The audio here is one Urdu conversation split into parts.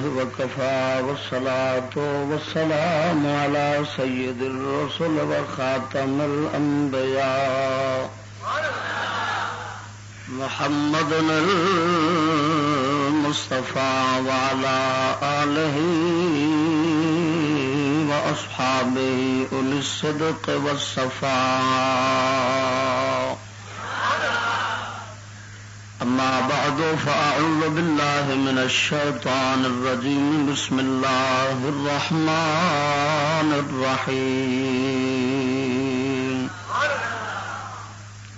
وكفى والصلاة والسلام على سيد الرسل وخاتم الأنبياء محمد المصطفى وعلى آله وأصحابه أولي الصدق والصفاء. أما بعد فأعوذ بالله من الشيطان الرجيم. بسم الله الرحمن الرحيم.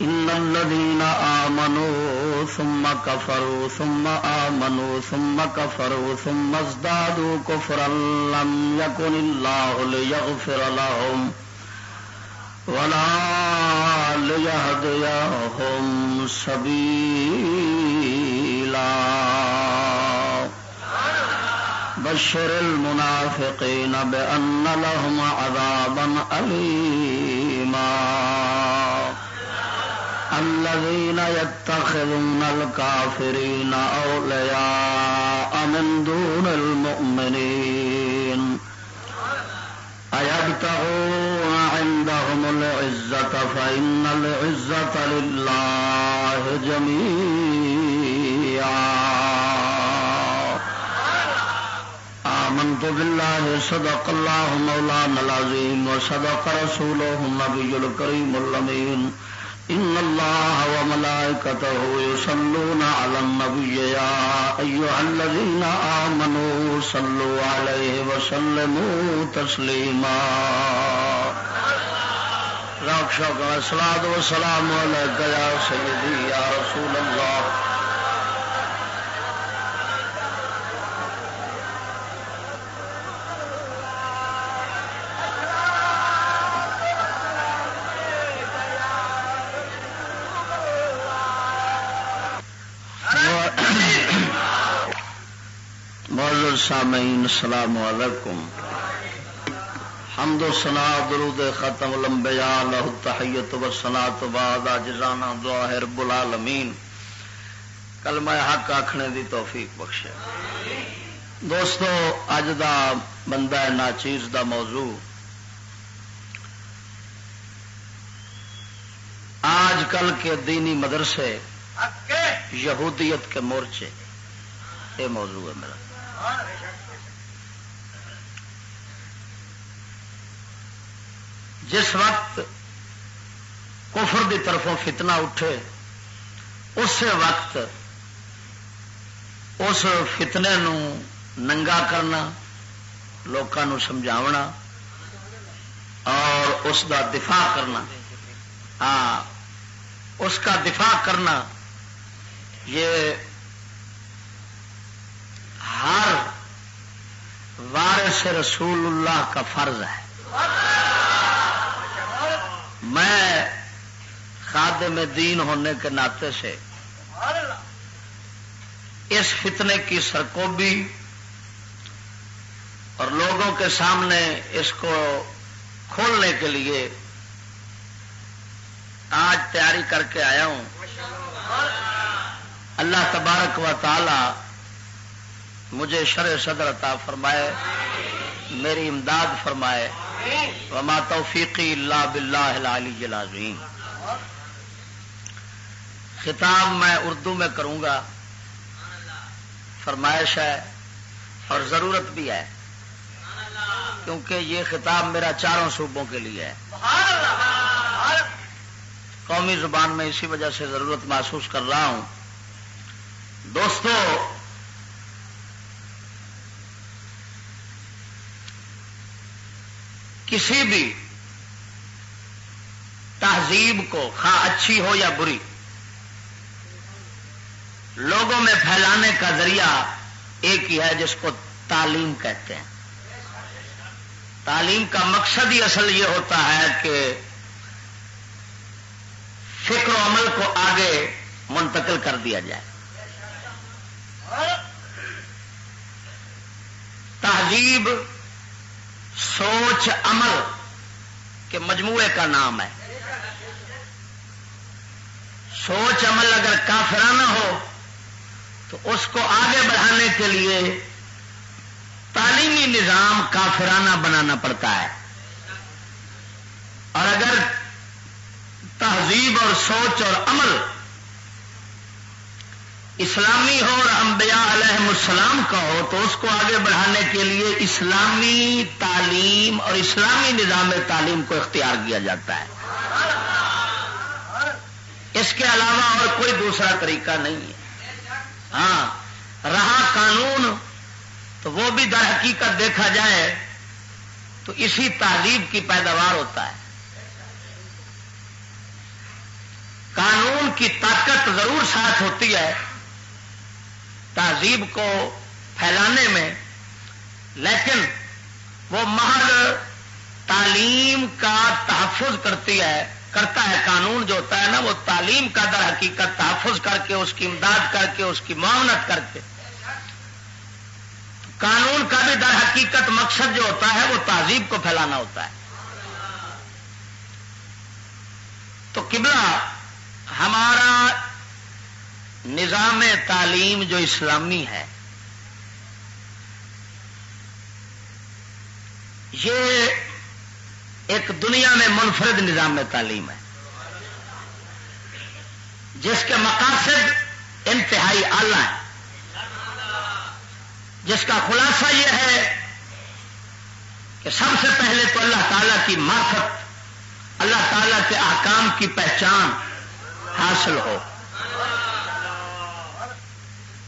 إن الذين آمنوا ثم كفروا ثم آمنوا ثم كفروا ثم ازدادوا كفرا لم يكن الله ليغفر لهم ولا ليهديهم سبيلا. بشر المنافقين بأن لهم عذابا أليما. الذين يتخذون الكافرين أولياء من دون المؤمنين أيبتغون عندهم العزة فإن العزة لله جميعا. آمنت بالله صدق الله مولانا العظيم وصدق رسوله النبي الكريم الأمين. إن الله وملائكته يصلون على النبي يا أيها الذين آمنوا صلوا عليه وسلموا تسليما. راک شوق الصلاة والسلام عليك يا سيدي يا رسول الله. معزز سامعین السلام علیکم. حمد و ثنا درود ختم الانبیاء لہ التحیت و ثناء تو بعد عاجزانہ دعا ہے رب العالمین کلمہ حق آکھنے دی توفیق بخشے. دوستو اج دا بندہ ناچیز دا موضوع آج کل کے دینی مدرسے یہودیت کے مورچے، یہ موضوع ہے میرا. جس وقت کفر دی طرفوں فتنہ اٹھے اس وقت اس فتنے نو ننگا کرنا، لوکاں نو سمجھاونا اور اس دا دفاع کرنا، اس کا دفاع کرنا، یہ ہر وارث رسول اللہ کا فرض ہے. میں خادم دین ہونے کے ناطے سے اس فتنے کی سرکوبی اور لوگوں کے سامنے اس کو کھولنے کے لیے آج تیاری کر کے آیا ہوں. اللہ تبارک و تعالی مجھے شرع صدر عطا فرمائے، میری امداد فرمائے. وما توفیقی الا باللہ العلی العظیم. خطاب میں اردو میں کروں گا، فرمائش ہے اور ضرورت بھی ہے کیونکہ یہ خطاب میرا چاروں صوبوں کے لیے ہے. قومی زبان میں اسی وجہ سے ضرورت محسوس کر رہا ہوں. دوستو کسی بھی تہذیب کو خواہ اچھی ہو یا بری لوگوں میں پھیلانے کا ذریعہ ایک ہی ہے جس کو تعلیم کہتے ہیں. تعلیم کا مقصد ہی اصل یہ ہوتا ہے کہ فکر و عمل کو آگے منتقل کر دیا جائے. تہذیب سوچ عمل کے مجموعے کا نام ہے. سوچ عمل اگر کافرانہ ہو تو اس کو آگے بڑھانے کے لیے اسلامی نظام کافرانہ بنانا پڑتا ہے، اور اگر تہذیب اور سوچ اور عمل اسلامی ہو اور انبیاء علیہ السلام کا ہو تو اس کو آگے بڑھانے کے لیے اسلامی تعلیم اور اسلامی نظام تعلیم کو اختیار کیا جاتا ہے. اس کے علاوہ اور کوئی دوسرا طریقہ نہیں ہے. ہاں، رہا قانون تو وہ بھی در حقیقت دیکھا جائے تو اسی تہذیب کی پیداوار ہوتا ہے. قانون کی طاقت ضرور ساتھ ہوتی ہے تہذیب کو پھیلانے میں، لیکن وہ محض تعلیم کا تحفظ کرتا ہے. قانون جو ہوتا ہے نا، وہ تعلیم کا در حقیقت تحفظ کر کے، اس کی امداد کر کے، اس کی معاونت کر کے. قانون کا بھی در حقیقت مقصد جو ہوتا ہے وہ تہذیب کو پھیلانا ہوتا ہے. تو قبلہ ہمارا نظام تعلیم جو اسلامی ہے، یہ ایک دنیا میں منفرد نظام تعلیم ہے جس کے مقاصد انتہائی اعلیٰ ہیں، جس کا خلاصہ یہ ہے کہ سب سے پہلے تو اللہ تعالیٰ کی معرفت، اللہ تعالیٰ کے احکام کی پہچان حاصل ہو،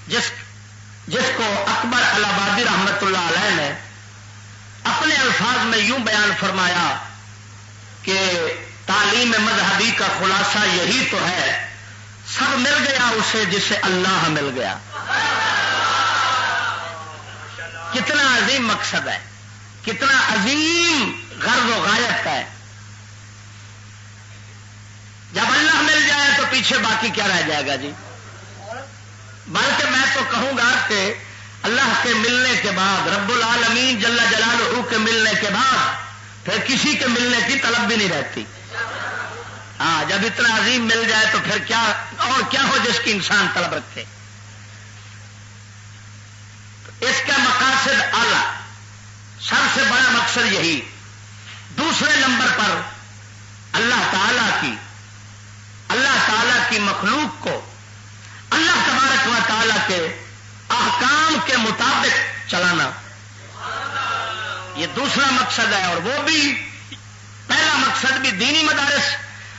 جس کو اکبر الہبادی رحمت اللہ علیہ نے اپنے الفاظ میں یوں بیان فرمایا کہ تعلیم مذہبی کا خلاصہ یہی تو ہے، سب مل گیا اسے جسے اللہ مل گیا. کتنا عظیم مقصد ہے، کتنا عظیم غرض و غایت کا ہے. جب اللہ مل جائے تو پیچھے باقی کیا رہ جائے گا جی؟ بلکہ میں تو کہوں گا کہ اللہ کے ملنے کے بعد، رب العالمین جل جلالہ کے ملنے کے بعد پھر کسی کے ملنے کی طلب بھی نہیں رہتی. ہاں، جب اتنا عظیم مل جائے تو پھر کیا اور کیا ہو جس کی انسان طلب رکھے. اس کا مقاصد اعلیٰ، سب سے بڑا مقصد یہی. دوسرے نمبر پر اللہ تعالی کی مخلوق کو اللہ تبارک و تعالی کے احکام کے مطابق چلانا، یہ دوسرا مقصد ہے. اور وہ بھی پہلا مقصد بھی دینی مدارس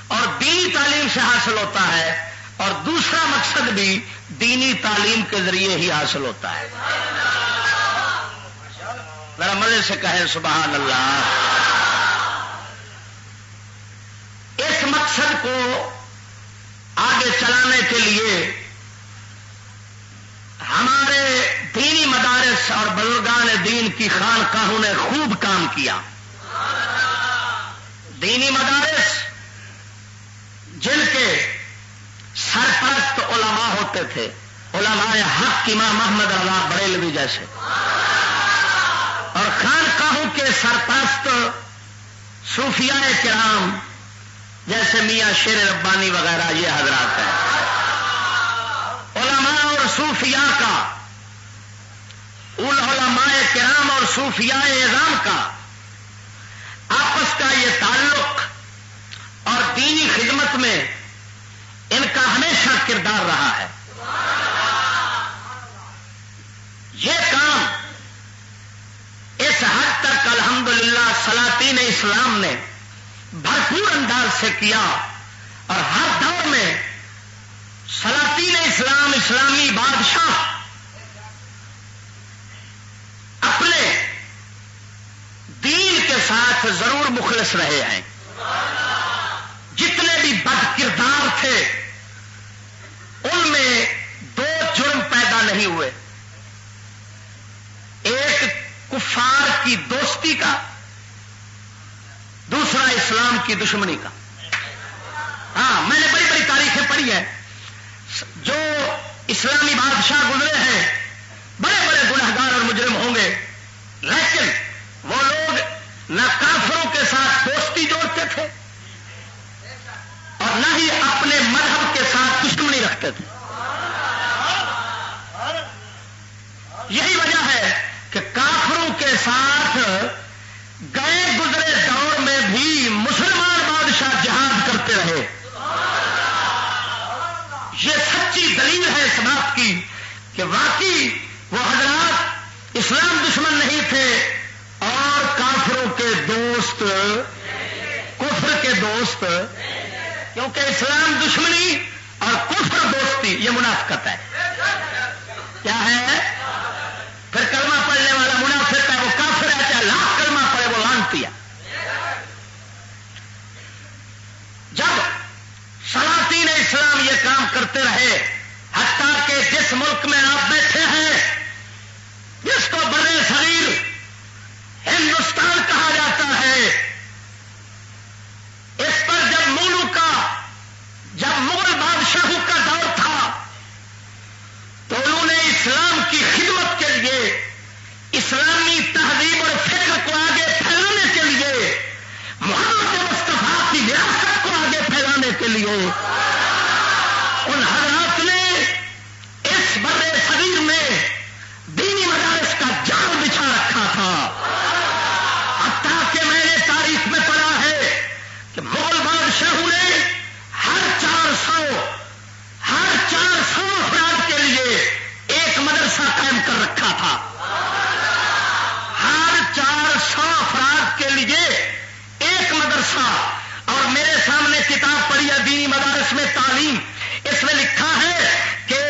اور دینی تعلیم سے حاصل ہوتا ہے، اور دوسرا مقصد بھی دینی تعلیم کے ذریعے ہی حاصل ہوتا ہے. ذرا مزے سے کہیں سبحان اللہ. اس مقصد کو آگے چلانے کے لیے ہمارے دینی مدارس اور بزرگان دین کی خانقاہوں نے خوب کام کیا. دینی مدارس جن کے سرپرست علماء ہوتے تھے، علماء حق امام محمد رضا بریلوی جیسے، اور خانقاہوں کے سرپرست صوفیاء کرام جیسے میاں شیر ربانی وغیرہ، یہ حضرات ہیں. علماء اور صوفیاء کا، علماء کرام اور صوفیاء اعظام کا آپس کا یہ تعلق اور دینی خدمت میں ان کا ہمیشہ کردار رہا ہے. یہ کام اس حد تک الحمدللہ سلاطین اسلام نے بھرپور انداز سے کیا، اور ہر دور میں سلاطین اسلام، اسلامی بادشاہ اپنے دین کے ساتھ ضرور مخلص رہے ہیں. جتنے بھی بد کردار تھے ان میں دو جرم پیدا نہیں ہوئے، ایک کفار کی دوستی کا، دوسرا اسلام کی دشمنی کا. ہاں، میں نے بڑی بڑی تاریخیں پڑھی ہیں. جو اسلامی بادشاہ گزرے ہیں بڑے بڑے گنہگار اور مجرم ہوں گے، لیکن وہ لوگ نہ کافروں کے ساتھ دوستی جوڑتے تھے اور نہ ہی اپنے مذہب کے ساتھ دشمنی رکھتے تھے. یہی وجہ ہے کہ کافروں کے ساتھ دلیل ہے اس بات کی کہ واقعی وہ حضرات اسلام دشمن نہیں تھے اور کافروں کے دوست، کفر کے دوست، کیونکہ اسلام دشمنی اور کفر دوستی یہ منافقت ہے. کیا ہے؟ پھر کلمہ پڑھنے والا منافق ہے، وہ کافر ہے، چاہے لاکھ کلمہ پڑھے وہ لانتی ہے. جب سلاطین اسلام یہ کام کرتے رہے، حتیٰ کہ جس ملک میں آپ بیٹھے ہیں، جس کو بر صغیر ہندوستان کہا جاتا ہے، اس پر جب مغل بادشاہوں کا دور تھا تو انہوں نے اسلام کی خدمت کے لیے، اسلامی تہذیب اور فکر کو آگے پھیلانے کے لیے، محمد مصطفیٰ کی وراثت کو آگے پھیلانے کے لیے ان حضرات نے اس بر صغیر میں دینی مدارس کا جال بچھا رکھا تھا. حتیٰ کہ میں نے تاریخ میں پڑھا ہے کہ مغل بادشاہوں نے ہر 400 افراد کے لیے ایک مدرسہ قائم کر رکھا تھا. ہر 400 افراد کے لیے ایک مدرسہ. اور میرے سامنے کتاب پڑھی ہے دینی مدارس میں تعلیم، اس میں لکھا ہے کہ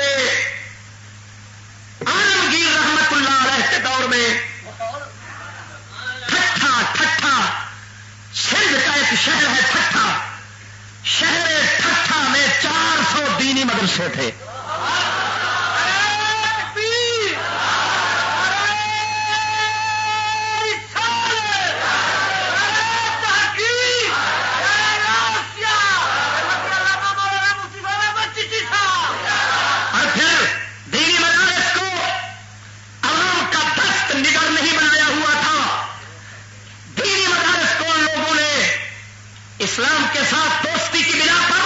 عالمگیر رحمت اللہ علیہ کے دور میں ٹھٹھا سندھ کا ایک شہر ہے ٹھٹھا، شہر ٹھٹھا میں 400 دینی مدرسے تھے. اسلام کے ساتھ دوستی کی بنا پر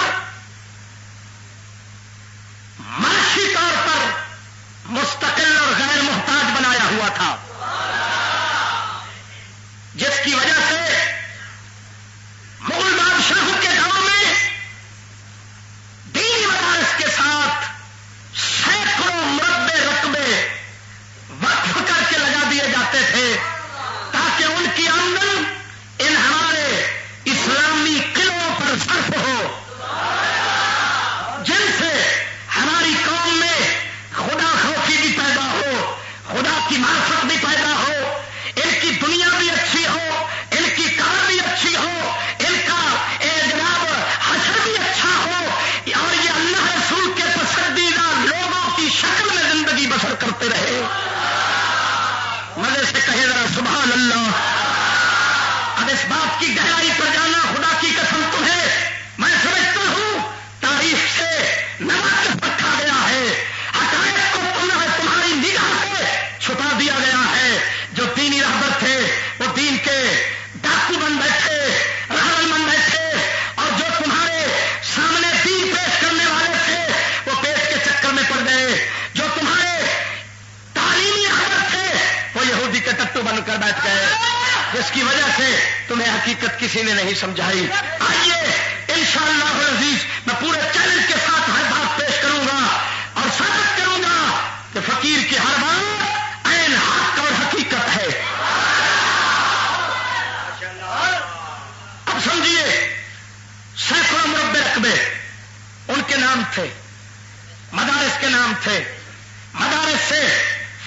معاشی طور پر مستقل اور غیر محتاج بنایا ہوا تھا، جس کی وجہ سے مغل بادشاہوں کے دور میں دینی مدارس کے ساتھ سینکڑوں مربع رقبے وقف کر کے لگا دیے جاتے تھے تاکہ ان کی آمدن ان ہمارے اسلامی قلعوں پر صرف ہو، جن سے ہماری قوم میں خدا خوفی بھی پیدا ہو، خدا کی معرفت بھی پیدا ہو، ان کی دنیا بھی اچھی ہو، ان کی کار بھی اچھی ہو، ان کا جناب حشر بھی اچھا ہو، اور یہ اللہ رسول کے پسندیدہ لوگوں کی شکل میں زندگی بسر کرتے رہے. مزے سے کہے ذرا سبحان اللہ. اب اس بات کی گہرائی پر جانا خدا کی قسم تمہیں میں سمجھتا ہوں تاریخ سے نواقف رکھا گیا ہے، حقائق کو تمہاری نگاہ سے چھپا دیا گیا ہے. جو دینی رہبر تھے وہ دین کے ڈاکو بن بیٹھے، راول بن بیٹھے، اور جو تمہارے سامنے دین پیش کرنے والے تھے وہ پیش کے چکر میں پڑ گئے. جو تمہارے تعلیمی رہبر تھے وہ یہودی کے ٹٹو بن کر بیٹھ گئے، جس کی وجہ سے تمہیں حقیقت کسی نے نہیں سمجھائی. آئیے انشاءاللہ العزیز میں پورے چیلنج کے ساتھ ہر بات پیش کروں گا اور ثابت کروں گا کہ فقیر کی ہر بات عین حق اور حقیقت ہے. اب سمجھیے، سینکڑوں مربع رقبے ان کے نام تھے، مدارس کے نام تھے. مدارس سے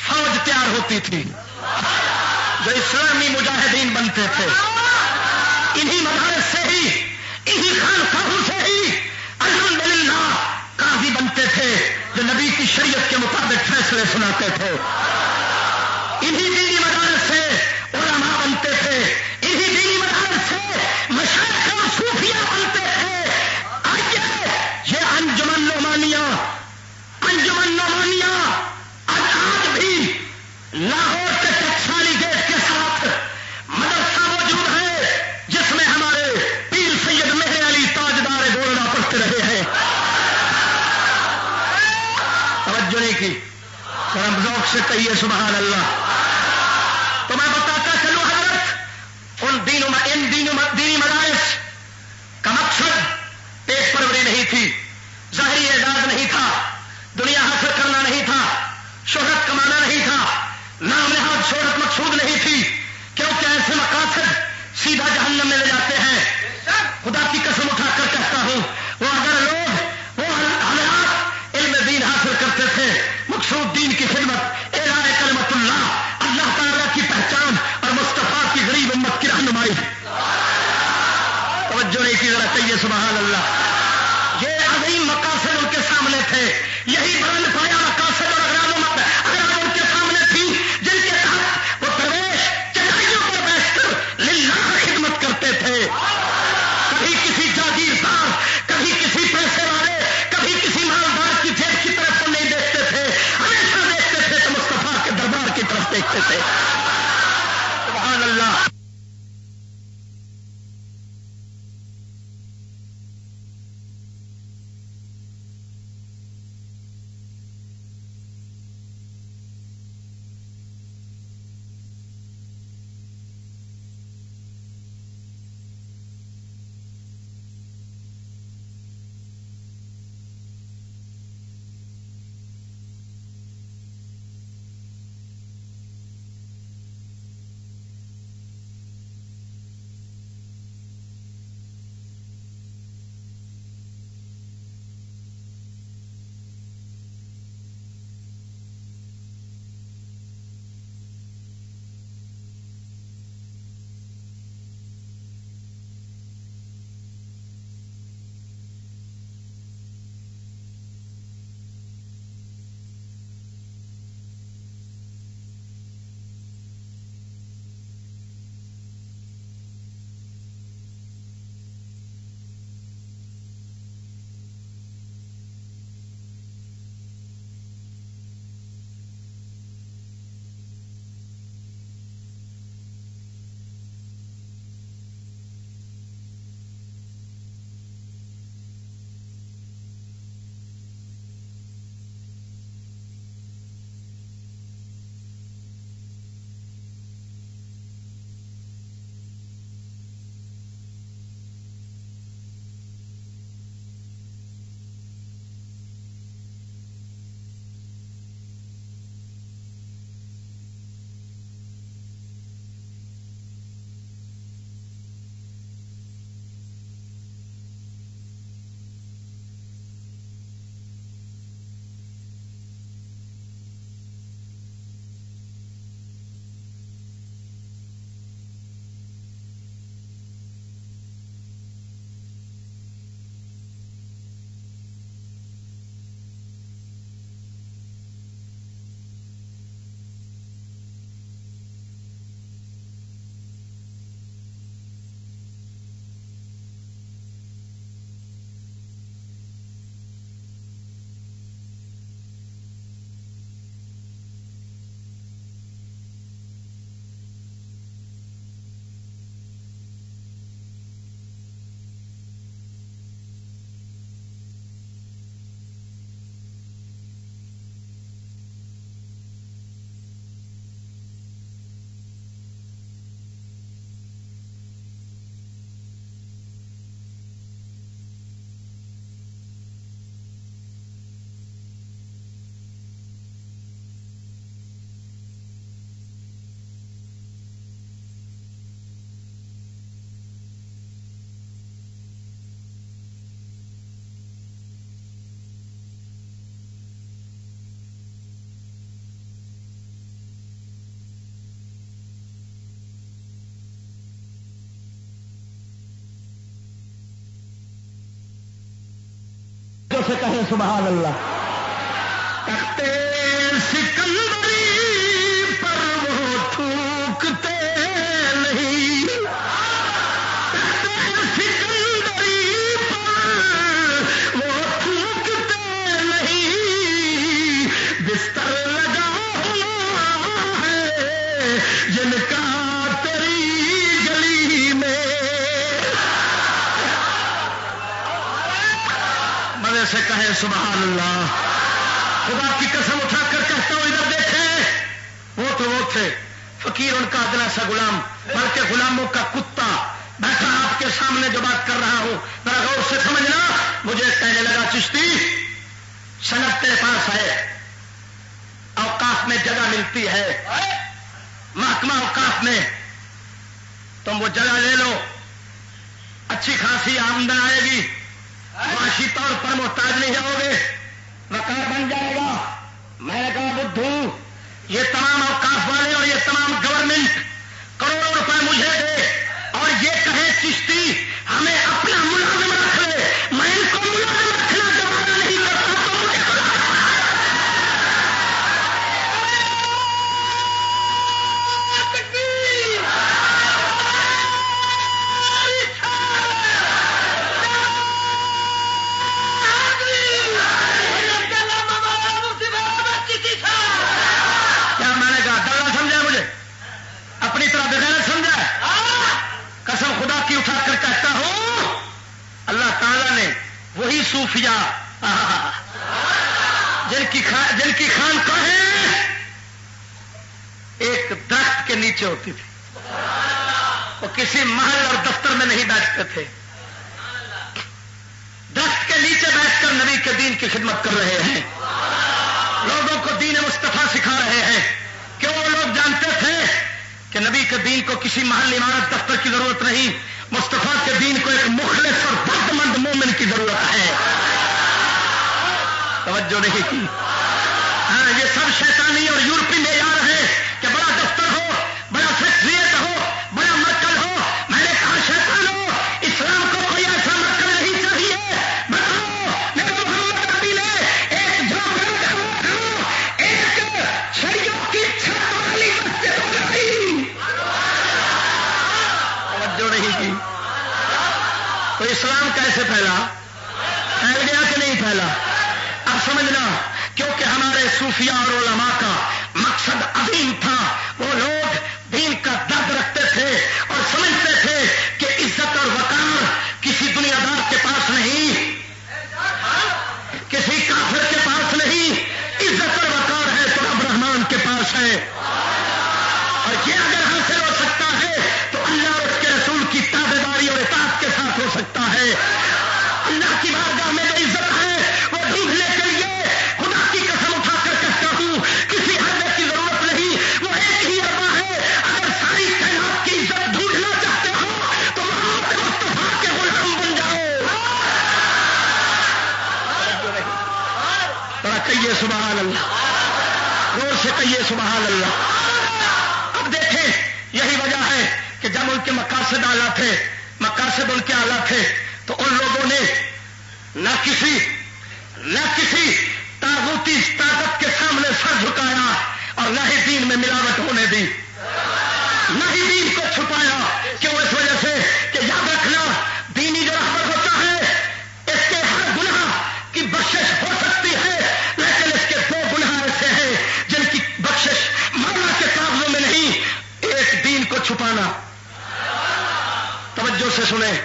فوج تیار ہوتی تھی، جو اسلامی مجاہدین بنتے تھے. انہی مدارس سے ہی، انہی خانقاہوں سے ہی الحمدللہ قاضی بنتے تھے جو نبی کی شریعت کے مطابق فیصلے سناتے تھے. انہی دینی مدارس سے علماء بنتے تھے، انہی دینی مدارس سے مشائخ اور صوفیاء بنتے تھے. آئیے یہ انجمن نعمانیہ آج بھی لاہور کے ٹکسالی گیٹ کے ساتھ مدرسہ موجود ہے، جس میں ہمارے پیر سید مہر علی تاجدار گولڈا پڑھتے رہے ہیں. توجہ نہیں کی، ہم ذوق سے کہیے سبحان اللہ. تو میں بتاتا چلوں حضرت، ان دینی مدارس کا مقصد پیٹ پروری نہیں تھی، ظاہری اعزاز نہیں تھا، دنیا نام نہاد شہرت مقصود نہیں تھی، کیونکہ ایسے مقاصد سیدھا جہنم میں لے جاتے ہیں. خدا کی قسم اٹھا کر کہتا ہوں، وہ اگر لوگ وہ حالات علم دین حاصل کرتے تھے، مقصود دین کی خدمت، اعلاء کلمت اللہ تعالیٰ کی پہچان اور مصطفیٰ کی غریب امت کی رہنمائی. توجہ نہیں کی، ذرا کہیے سبحان اللہ. یہ عظیم مقاصد ان کے سامنے تھے، یہی بلند پایا مقاصد اور اگر ان کے سامنے تھی جن کے تحت وہ پرویش چٹائیوں پر بیٹھ کر للہ خدمت کرتے تھے. کبھی کسی جاگیردار، کبھی کسی پیسے والے، کبھی کسی مالدار کی جیب کی طرف وہ نہیں دیکھتے تھے، ہمیشہ دیکھتے تھے تو مصطفیٰ کے دربار کی طرف دیکھتے تھے. سبحان اللہ. سے کہیں سبحان اللہ. تختے سکندری پر وہ تھوکتے نہیں، تختے سکندری پر وہ تھوکتے نہیں، بستر لگا ہوا ہے جن کا تیری گلی میں. سے کہیں سبحان اللہ. خدا کی قسم اٹھا کر کہتا ہوں ادھر دیکھیں، وہ تھے فقیر ان کا ادنا سا غلام، بلکہ غلاموں کا کتا بیٹھا آپ کے سامنے جو بات کر رہا ہوں ذرا غور سے سمجھنا. مجھے کہنے لگا چشتی سند تیرے پاس ہے، اوقاف اوقاف میں جگہ ملتی ہے، محکمہ اوقاف میں، تم وہ جگہ لے لو، اچھی خاصی آمدن آئے گی، معاشی طور پر محتاج نہیں جاؤ گے، وقار بن جائے گا۔ میں نے کہا بدھو، یہ تمام اوقاف والے اور یہ تمام گورنمنٹ کروڑوں روپے مجھے دے اور یہ کہے چشتی ہمیں اپنا ملازم رکھ لے، میں ان کو ملازم رکھنا گوارا نہیں کرتا، تو مجھے اپنی طرح بغیرت سمجھا؟ قسم خدا کی اٹھا کر کہتا ہوں، اللہ تعالیٰ نے وہی صوفیاء جن کی خانقاہیں ایک درخت کے نیچے ہوتی تھی، وہ کسی محل اور دفتر میں نہیں بیٹھتے تھے، درخت کے نیچے بیٹھ کر نبی کے دین کی خدمت کر رہے ہیں، لوگوں کو دین مصطفیٰ سکھا رہے ہیں۔ کیوں؟ وہ لوگ جانتے تھے کہ نبی کے دین کو کسی محل عمارت دفتر کی ضرورت نہیں، مصطفیٰ کے دین کو ایک مخلص اور درد مند مومن کی ضرورت ہے۔ توجہ نہیں کی؟ ہاں، یہ سب شیطانی اور یورپی معیار ہے کہ بڑا دفتر ہو، بڑا سیکٹریٹ ہو، بڑا مرکز ہو۔ میں نے کہا شیطانو، اسلام کو کوئی ایسا مرکز نہیں چاہیے۔ بتاؤ میرے محمد نبی نے ایک جھوپڑی ایک چھڑیوں کی چھت والی مسجد بنائی، توجہ نہیں کی؟ تو اسلام کیسے پھیلا؟ پھیل گیا کہ نہیں پھیلا؟ اب سمجھنا، کیونکہ ہمارے صوفیاء اور علماء کا مقصد عظیم تھا۔ وہ لوگ دین کا درد رکھتے تھے اور سمجھتے تھے کہ عزت اور وقار کسی دنیا دار کے پاس نہیں، کسی کافر کے پاس نہیں، عزت اور وقار ہے تو رب رحمان کے پاس ہے، اور یہ اگر حاصل ہو سکتا ہے تو اللہ اور اس کے رسول کی تابعداری اور اطاعت کے ساتھ ہو سکتا ہے۔ اللہ کی بارگاہ میں جو عزت ہے وہ ڈھونڈنے کے لیے خدا کی قسم اٹھا کر کہتا ہوں کسی حد کی ضرورت نہیں، وہ ایک ہی اربا ہے۔ اگر ساری کائنات کی عزت ڈھونڈنا چاہتے ہو تو محمد مصطفیٰ کے غلام بن جاؤ۔ ذرا کہیے سبحان اللہ، زور سے کہیے سبحان اللہ۔ اب دیکھیں، یہی وجہ ہے کہ جب ان کے مقاصد اعلیٰ تھے، مقاصد ان کے اعلیٰ تھے، تو ان لوگوں نے نہ کسی طاغوتی طاقت کے سامنے سر جھکایا اور نہ ہی دین میں ملاوٹ ہونے دی، نہ ہی دین کو چھپایا۔ کیوں؟ اس وجہ سے کہ یاد رکھنا، دینی جو رہبر ہوتا ہے اس کے ہر گناہ کی بخشش ہو سکتی ہے، لیکن اس کے دو گناہ ایسے ہیں جن کی بخشش مولا کے کاغذوں میں نہیں، ایک دین کو چھپانا۔ توجہ سے سنیں،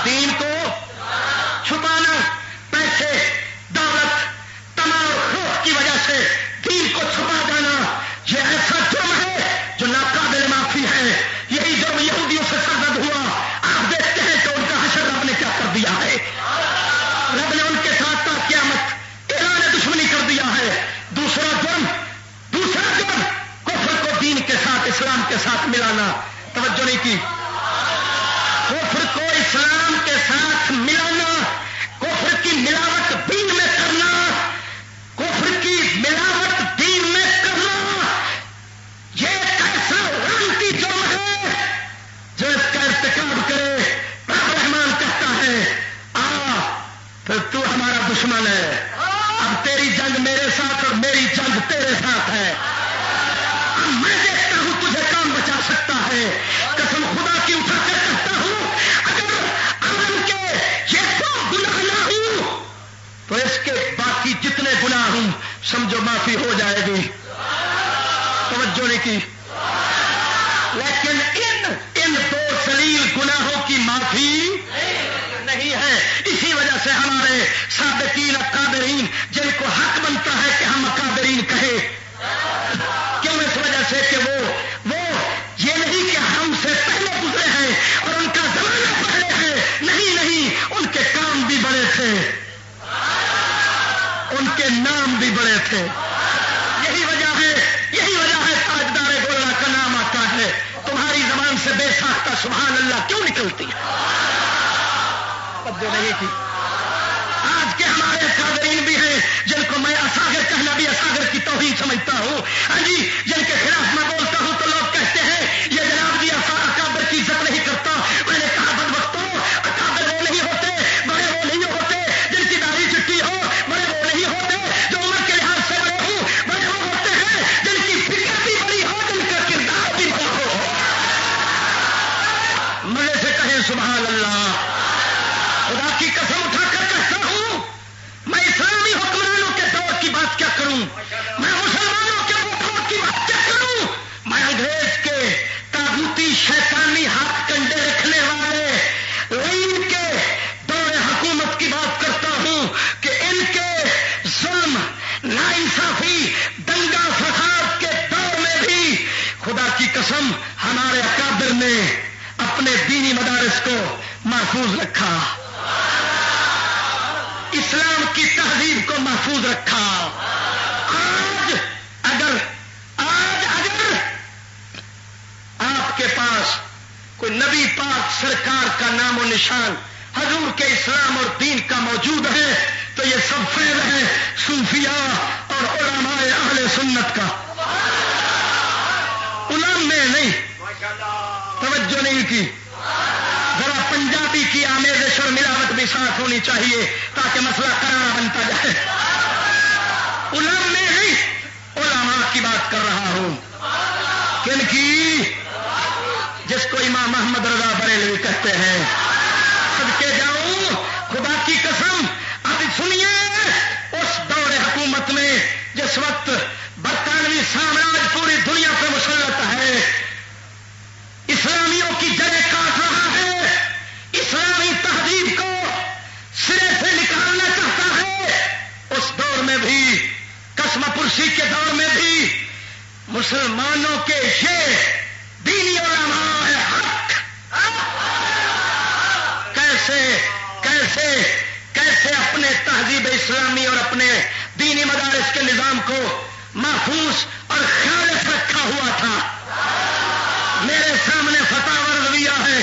دین کو چھپانا، پیسے، دولت، تمام خوف کی وجہ سے دین کو چھپا جانا، یہ ایسا جرم ہے جو ناقابل معافی ہے۔ یہی جرم یہودیوں سے سرزد ہوا۔ آپ دیکھتے ہیں کہ ان کا حشر رب نے کیا کر دیا ہے، رب نے ان کے ساتھ تا قیامت اعلان دشمنی کر دیا ہے۔ دوسرا جرم کفر کو دین کے ساتھ، اسلام کے ساتھ ملانا۔ توجہ نہیں کی؟ کفر کو اسلام کے ساتھ ملانا، کفر کی ملاوٹ دین میں کرنا، کفر کی ملاوٹ دین میں کرنا، یہ ایک ایسا لعنتی جرم ہے جو اس کا ارتکاب کرے رب رحمان کہتا ہے آ پھر تو ہمارا دشمن ہے، اب تیری جنگ میرے ساتھ اور میری جنگ تیرے ساتھ ہے، اب میں دیکھتا ہوں تجھے کام بچا سکتا ہے۔ قسم خدا کی اٹھا کر کہتا ہوں، اگر عالم کے یہ دو گناہ نہ ہوں تو اس کے باقی جتنے گناہ ہوں سمجھو معافی ہو جائے گی۔ توجہ نہیں کی؟ لیکن ان دو ذلیل گناہوں کی معافی نہیں ہے۔ اسی وجہ سے ہمارے سابقین اکابرین، جن کو حق بنتا ہے کہ ہم اکابرین کہیں، کیوں؟ اس وجہ سے کہ وہ یہ نہیں کہ ہم سے پہلے گزرے ہیں اور ان کا زمانہ پہلے ہے، نہیں، ان کے کام بھی بڑے تھے، ان کے نام بھی بڑے تھے۔ یہی وجہ ہے ساختہ سبحان اللہ کیوں نکلتی ہے؟ نہیں کی آج کے ہمارے اکابرین بھی ہیں جن کو میں اصاغر کہنا بھی اصاغر کی توہین سمجھتا ہوں، ہاں جی، جن کے خلاف میں بولتا ہوں تو لوگ کہتے ہیں یہ جناب جی اکابر کی عزت نہیں کرتا۔ میں نے کہا بدبختوں، اکابر وہ نہیں ہوتے، بڑے وہ نہیں ہوتے جن کی داڑھی چٹی ہو، بڑے وہ نہیں ہوتے جو عمر کے لحاظ سے بڑے ہوں، بڑے وہ ہوتے ہیں جن کی فکر بھی بڑی ہو، جن کا کردار بھی بڑا ہو۔ مزے سے کہیں سبحان اللہ۔ خدا کی قسم اٹھا کر کہتا ہوں، میں اسلامی حکمرانوں کے دور کی بات کیا کروں، میں مسلمانوں کے دور کی بات کیا کروں، میں انگریز کے تاغوتی شیطانی ہاتھ کنڈے رکھنے والے ان کے دور حکومت کی بات کرتا ہوں کہ ان کے ظلم، ناانصافی، دنگا فساد کے دور میں بھی خدا کی قسم ہمارے اکابر نے اپنے دینی مدارس کو محفوظ رکھا، اسلام کی تہذیب کو محفوظ رکھا۔ آج اگر آپ کے پاس کوئی نبی پاک سرکار کا نام و نشان حضور کے اسلام اور دین کا موجود ہے تو یہ سب فیض ہے صوفیاء اور علماء اہل سنت کا۔ علماء میں نہیں، توجہ نہیں کی، ذرا پنجابی کی آمیزش اور ملاوٹ بھی ساتھ ہونی چاہیے تاکہ مسئلہ کرانا بنتا جائے۔ علماء میں نہیں، علماء کی بات کر رہا ہوں۔ کن کی؟ جس کو امام محمد رضا بریلوی کہتے ہیں۔ صدقے جاؤں خدا کی قسم، اب سنیے، اس دور حکومت میں جس وقت برطانوی سامراج پوری دنیا پہ مسلط ہے، اسلامیوں کی جڑیں کاٹ رہا ہے، اسلامی تہذیب کو سرے سے نکالنا چاہتا ہے، اس دور میں بھی، قسم پرسی کے دور میں بھی مسلمانوں کے یہ دینی علماء حق کیسے اپنے تہذیب اسلامی اور اپنے دینی مدارس کے نظام کو محفوظ اور خالص رکھا ہوا تھا۔ میرے سامنے فتاوی رویہ ہے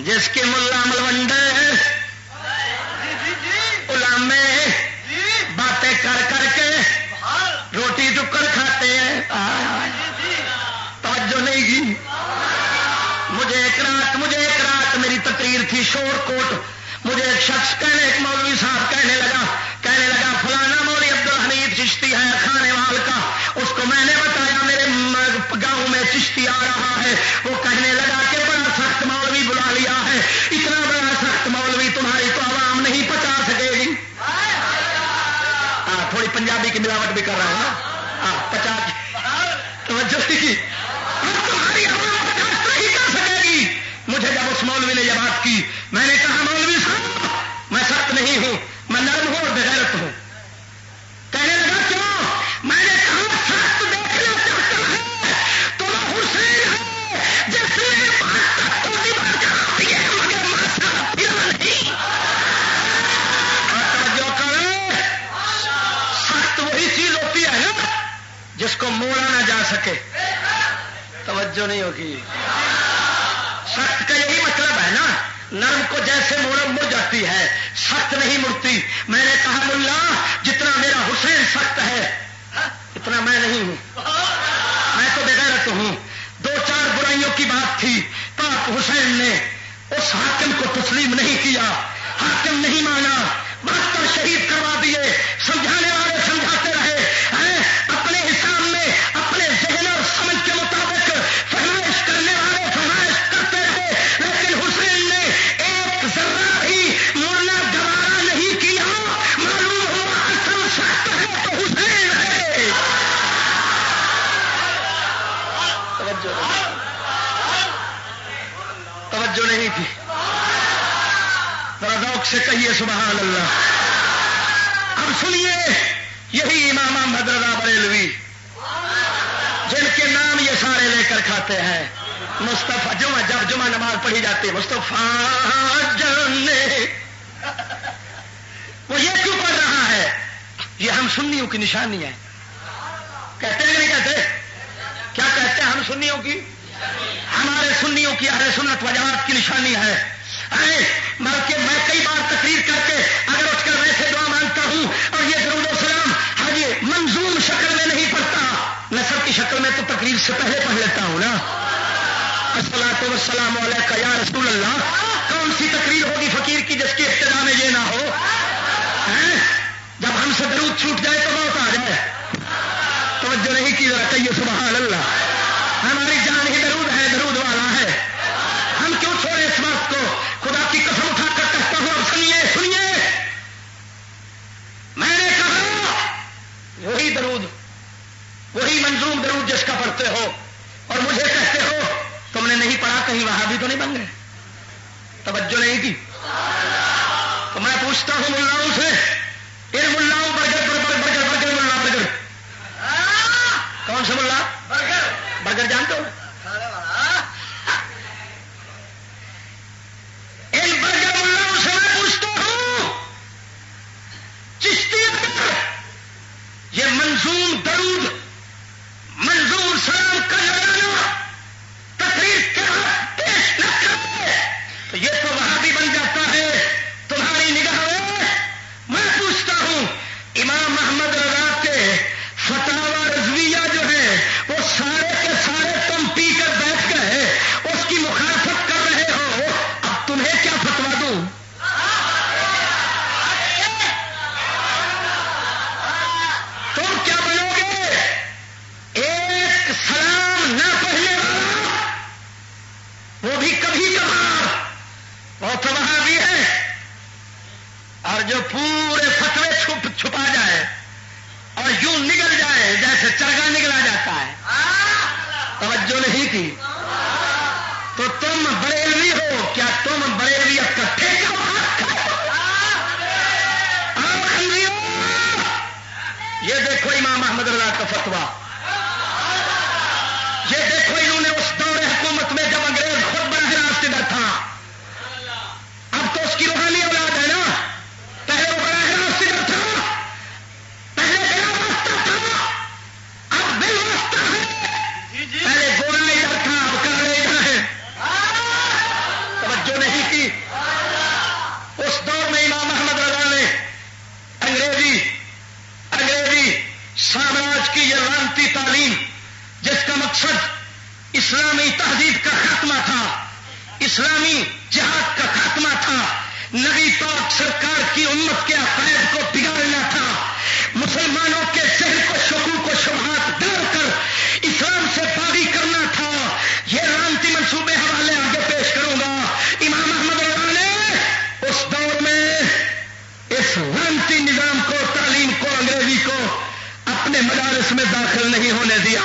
جس کے ملا ملوڈے علماء باتیں کر کر کے روٹی ٹکر کھاتے ہیں۔ توجہ نہیں کی۔ مجھے ایک رات میری تقریر تھی شور کوٹ، مجھے ایک شخص ایک مولوی صاحب کہنے لگا فلانا مولوی عبدالحمید چشتی ہے کھانے وال کا، اس کو میں نے بتایا میرے گاؤں میں چشتی آ رہا ہے، وہ کہنے لگا کہ بڑا سخت مولوی بلا لیا ہے، اتنا بڑا سخت مولوی تمہاری تو عوام نہیں پچا سکے گی۔ تھوڑی پنجابی کی ملاوٹ بھی کر رہا ہوں نا، پچا توجہ کی، تمہاری عوام پچاس نہیں کر سکے گی۔ مجھے جب اس مولوی نے یہ بات کی، میں نے کہا مولوی صاحب میں سخت نہیں ہوں، میں نرم ہوں اور بغیرت ہوں۔ کہنے لگا کیوں؟ میں نے کہا سخت دیکھنا چاہتا ہے تو وہ حسین ہے جس نے مگر ماسا پھرا نہیں۔ توجہ کریں، سخت وہی چیز ہوتی ہے نا جس کو موڑا نہ جا سکے۔ توجہ نہیں ہوگی۔ سخت کا یہی مطلب ہے نا، نرم کو جیسے مڑ جاتی ہے، سخت نہیں مڑتی۔ میں نے کہا ملا جتنا میرا حسین سخت ہے اتنا میں نہیں ہوں، میں تو بغیرت ہوں۔ دو چار برائیوں کی بات تھی، پاک حسین نے اس حاکم کو تسلیم نہیں کیا، حاکم نہیں مانا، بہتر شہید کروا دیے۔ سمجھانے والے سمجھاتے رہے، اپنے حساب میں اپنے ذہن اور سمجھ کے مطابق فرمائش کرنے والے فرمائش کرتے رہے، لیکن حسین نے ایک ذرہ بھی مڑنا گوارا نہیں کیا۔ معلوم ہوا اصل سخت ہے تو حسین ہے۔ توجہ نہیں کی، ذرا ذوق سے کہیے سبحان اللہ۔ اب سنیے، یہی امام احمد رضا بریلوی جن کے نام یہ سارے لے کر کھاتے ہیں، مصطفیٰ جب جمعہ نماز پڑھی جاتی ہے مصطفیٰ جانے، وہ یہ کیوں پڑھ رہا ہے؟ یہ ہم سنیوں کی نشانی ہے، کہتے ہیں نہیں کہتے؟ ہم سنیوں کی، ہمارے سنیوں کی اہل سنت و جماعت کی نشانی ہے. بلکہ میں کئی بار تقریر کر کے اگر اٹھ کر ویسے دعا مانگتا ہوں اور یہ درود و سلام حاجی منظوم شکل میں نہیں پڑھتا، نثر کی شکل میں تو تقریر سے پہلے پڑھ لیتا ہوں نا. الصلاۃ والسلام علیک یا رسول اللہ. کون سی تقریر ہوگی فقیر کی جس کی ابتدا میں یہ نہ ہو؟ جب ہم سے درود چھوٹ جائے تو موت آ جائے. توجہ نہیں کی، ذرا کہیے سبحان اللہ. ہماری جان ہی درود ہے، درود والا ہے. ہم کیوں چھوڑے اس بات کو؟ خدا کی قسم اٹھا کر کہتا ہوں. اب سنیے سنیے، میں نے کہا وہی درود، وہی منظوم درود جس کا پڑھتے ہو اور مجھے کہتے ہو تم نے نہیں پڑھا، کہیں وہابی تو نہیں بن گئے؟ توجہ نہیں کی. تو میں پوچھتا ہوں ملاؤں سے، ان ملاؤں برگر برگر برگر ملا برگر، کون سا ملا؟ برگر جانتے ہو؟ ان برگر ملاؤں سے میں پوچھتا ہوں، چشتی یہ منظوم درود منظوم سلام کا لگانا تقریر کے بعد پیش نہ کرے تو یہ تو وہابی بن جاتا ہے تمہاری نگاہ میں. میں پوچھتا ہوں امام احمد رضا کے فتاوی رضویہ جو ہے وہ سارے کے سارے تم پی کر بیٹھ گئے، اس کی مخالفت کر رہے ہو، اب تمہیں کیا فتوا دوں؟ تم کیا بنو گے؟ ایک سلام نہ پڑھنے والا، وہ بھی کبھی کبھار، وہ تو وہاں بھی ہے، اور جو پورے فتوے چھپا جائے اور یوں نگل جائے جیسے چرگا نگلا جاتا ہے. توجہ نہیں کی. تو تم بریلوی ہو، کیا تم بریلویت کا ٹھیکہ یہ دیکھو امام احمد رضا کا فتوا، یہ دیکھو انہوں نے اس دور حکومت میں جب انگریز خود براہ راست ادھر تھا، اب تو اس کی روحانی اولاد ہے نا، پہلے وہ براہ راست ادھر تھا، پہلے بلا واسطہ تھا، اب بل واسطہ ہے. پہلے گورا ادھر تھا، اب کالے ادھر ہے. توجہ نہیں کی. اس دور میں امام احمد رضا نے انگریزی سامراج کی یہ لانتی تعلیم جس کا مقصد اسلامی تہذیب کا خاتمہ تھا، اسلامی جہاد کا خاتمہ تھا، نبی پاک سرکار کی امت کے عقائد کو بگاڑنا تھا، مسلمانوں کے ذہن کو شکوک و شبہات ڈال کر اسلام سے باغی کرنا تھا. یہ لانتی منصوبے حوالے آگے پیش کروں گا. امام احمد رضا نے اس دور میں اس لانتی نظام کو، تعلیم کو، انگریزی کو اپنے مدارس میں داخل نہیں ہونے دیا.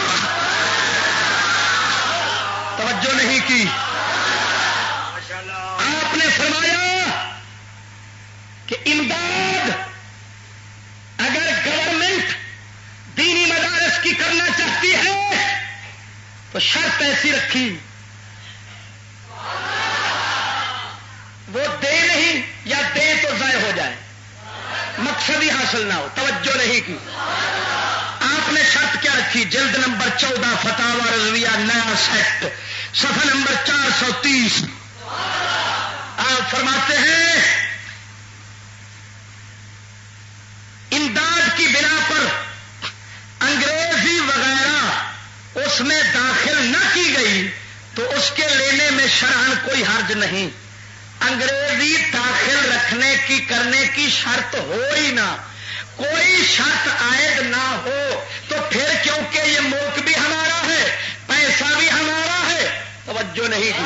توجہ نہیں کی. آپ نے فرمایا کہ امداد اگر گورنمنٹ دینی مدارس کی کرنا چاہتی ہے تو شرط ایسی رکھی، وہ دے نہیں یا دے تو ضائع ہو جائے، مقصد ہی حاصل نہ ہو. توجہ نہیں کی. آپ نے شرط کیا رکھی؟ جلد نمبر 14 فتاوی رضویہ نیا سیٹ صفحہ نمبر 430. آپ فرماتے ہیں امداد کی بنا پر انگریزی وغیرہ اس میں داخل نہ کی گئی تو اس کے لینے میں شرعاً کوئی حرج نہیں. انگریزی داخل رکھنے کی کرنے کی شرط ہو ہی نہ، کوئی شرط عائد نہ ہو تو پھر کیونکہ یہ ملک بھی ہمارا ہے، پیسہ بھی ہمارا ہے. توجہ نہیں کی.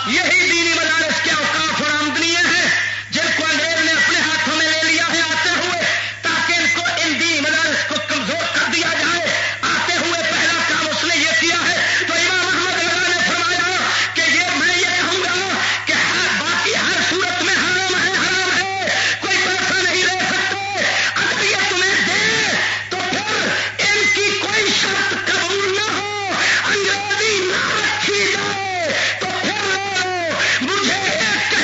یہی دینی مدارس کے اوقاف اور آمدنیاں ہیں جن کو انگریز نے اپنے ہاتھوں میں لے لیا ہے آتے ہوئے، تاکہ ان کو ان دینی مدارس کو کمزور کر دیا جائے. آتے ہوئے پہلا کام اس نے یہ کیا ہے. تو امام احمد رضا نے فرمایا کہ یہ میں یہ کہوں گا کہ باقی ہر صورت میں حرام ہے، حرام ہے، کوئی پیسہ نہیں لے سکتے. اگر یہ تمہیں دے تو پھر ان کی کوئی شرط قبول نہ ہو، انگریزی نہ رکھی جائے تو پھر مجھے ایک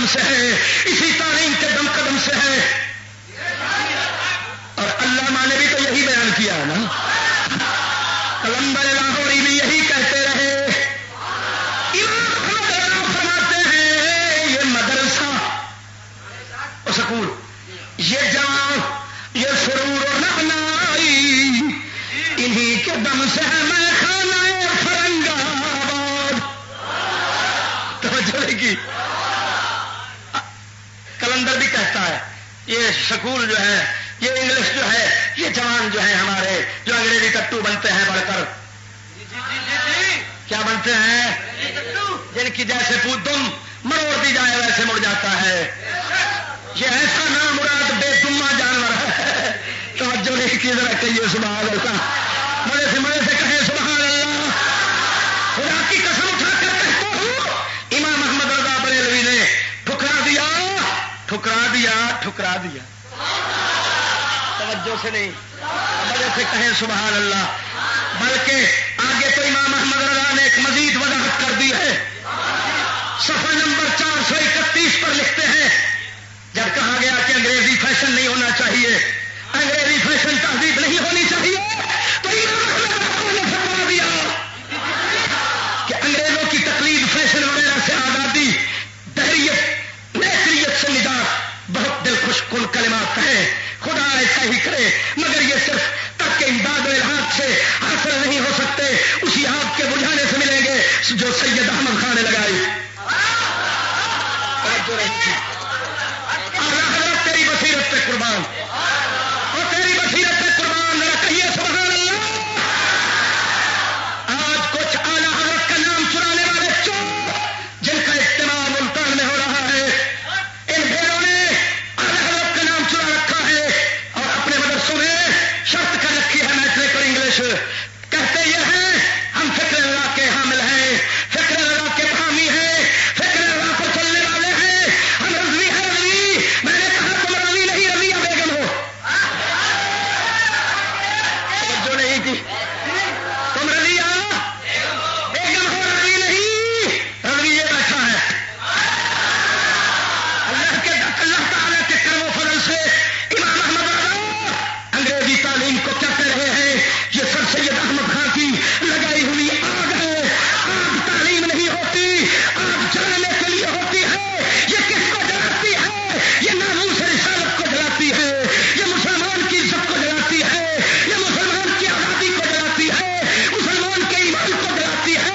قدم سے ہے، اسی تعلیم کے دم قدم سے ہے. اور علامہ نے بھی تو یہی بیان کیا ہے نا، قلندر لاہوری بھی یہی کہتے رہے. امام احمد فرماتے ہیں یہ مدرسہ اور سکول، یہ جوان، یہ سرور و رعنائی، انہی کے دم سے ہے میں خانہ فرنگ آباد. توجہ کی کلندر بھی کہتا ہے یہ سکول جو ہے، یہ انگلش جو ہے، یہ جوان جو ہے ہمارے جو انگریزی ٹٹو بنتے ہیں بڑھ کر، کیا بنتے ہیں؟ جن کی جیسے پودم مروڑ دی جائے ویسے مڑ جاتا ہے. یہ ایسا نام مراد بے دما جانور ہے. توجہ نہیں کی ذرا کہیے سبحان اللہ، مزے سے کہیں سبحان اللہ. خدا کی قسم اٹھا کر کہتا ہوں امام احمد رضا بریلوی نے ٹھکرا دیا ٹھکرا دیا ٹھکرا دیا. توجہ سے نہیں، مزے سے کہیں سبحان اللہ. بلکہ آگے تو امام احمد رضا نے ایک مزید وضاحت کر دی ہے. صفحہ نمبر 431 پر لکھتے ہیں جب کہا گیا کہ انگریزی فیشن نہیں ہونا چاہیے، انگریزی فیشن تہذیب نہیں ہونی چاہیے، تو امام احمد رضا نے فرما دیا کہ انگریزوں کی تقلید فیشن وغیرہ سے آزادی، دہریت، نیچریت سے نجات بہت دل خوش کن کلمات ہیں. خدا ایسا ہی کرے، مگر یہ صرف تک کے امداد و الحاق سے حاصل نہیں ہو سکتے، اسی آگ کے بجھانے سے ملیں گے جو سید احمد خان نے لگائی. حضرت تیری بصیرت پہ قربان، اور تیری بصیرت پہ قربان، ذرا کہیے سبحان اللہ. آج کچھ اعلیٰ حضرت کا نام چرانے والے چور جن کا اجتماع ملتان میں ہو رہا ہے، ان بھیڑوں نے اعلیٰ حضرت کا نام چرا رکھا ہے اور اپنے مدرسوں میں شرط کر رکھی ہے میٹرک اور انگلش. کہتے یہ ہیں ہم فکر رضا کے حامل ہیں، فکر رضا کے حامی ہیں، فکر رضا پر چلنے والے ہیں، ہم رضوی ہیں رضوی. میں نے کہا تم رضوی نہیں رضیہ بیگم ہو. جو نہیں کی تم رضیہ بیگم ہو، رضوی نہیں. رضوی یہ بیٹھا ہے. اللہ تعالیٰ کے کرم و فضل سے امام احمد رضا انگریزی تعلیم کو کیا کہہ رہے ہیں؟ یہ سر سید احمد خان کی لگائی ہوئی آگ ہے. آگ تعلیم نہیں ہوتی، آگ جلانے کے لیے ہوتی ہے. یہ کس کو جلاتی ہے؟ یہ ناموس رسالت کو جلاتی ہے، یہ مسلمان کی عزت کو جلاتی ہے، یہ مسلمان کی آزادی کو جلاتی ہے، مسلمان کے ایمان کو جلاتی ہے،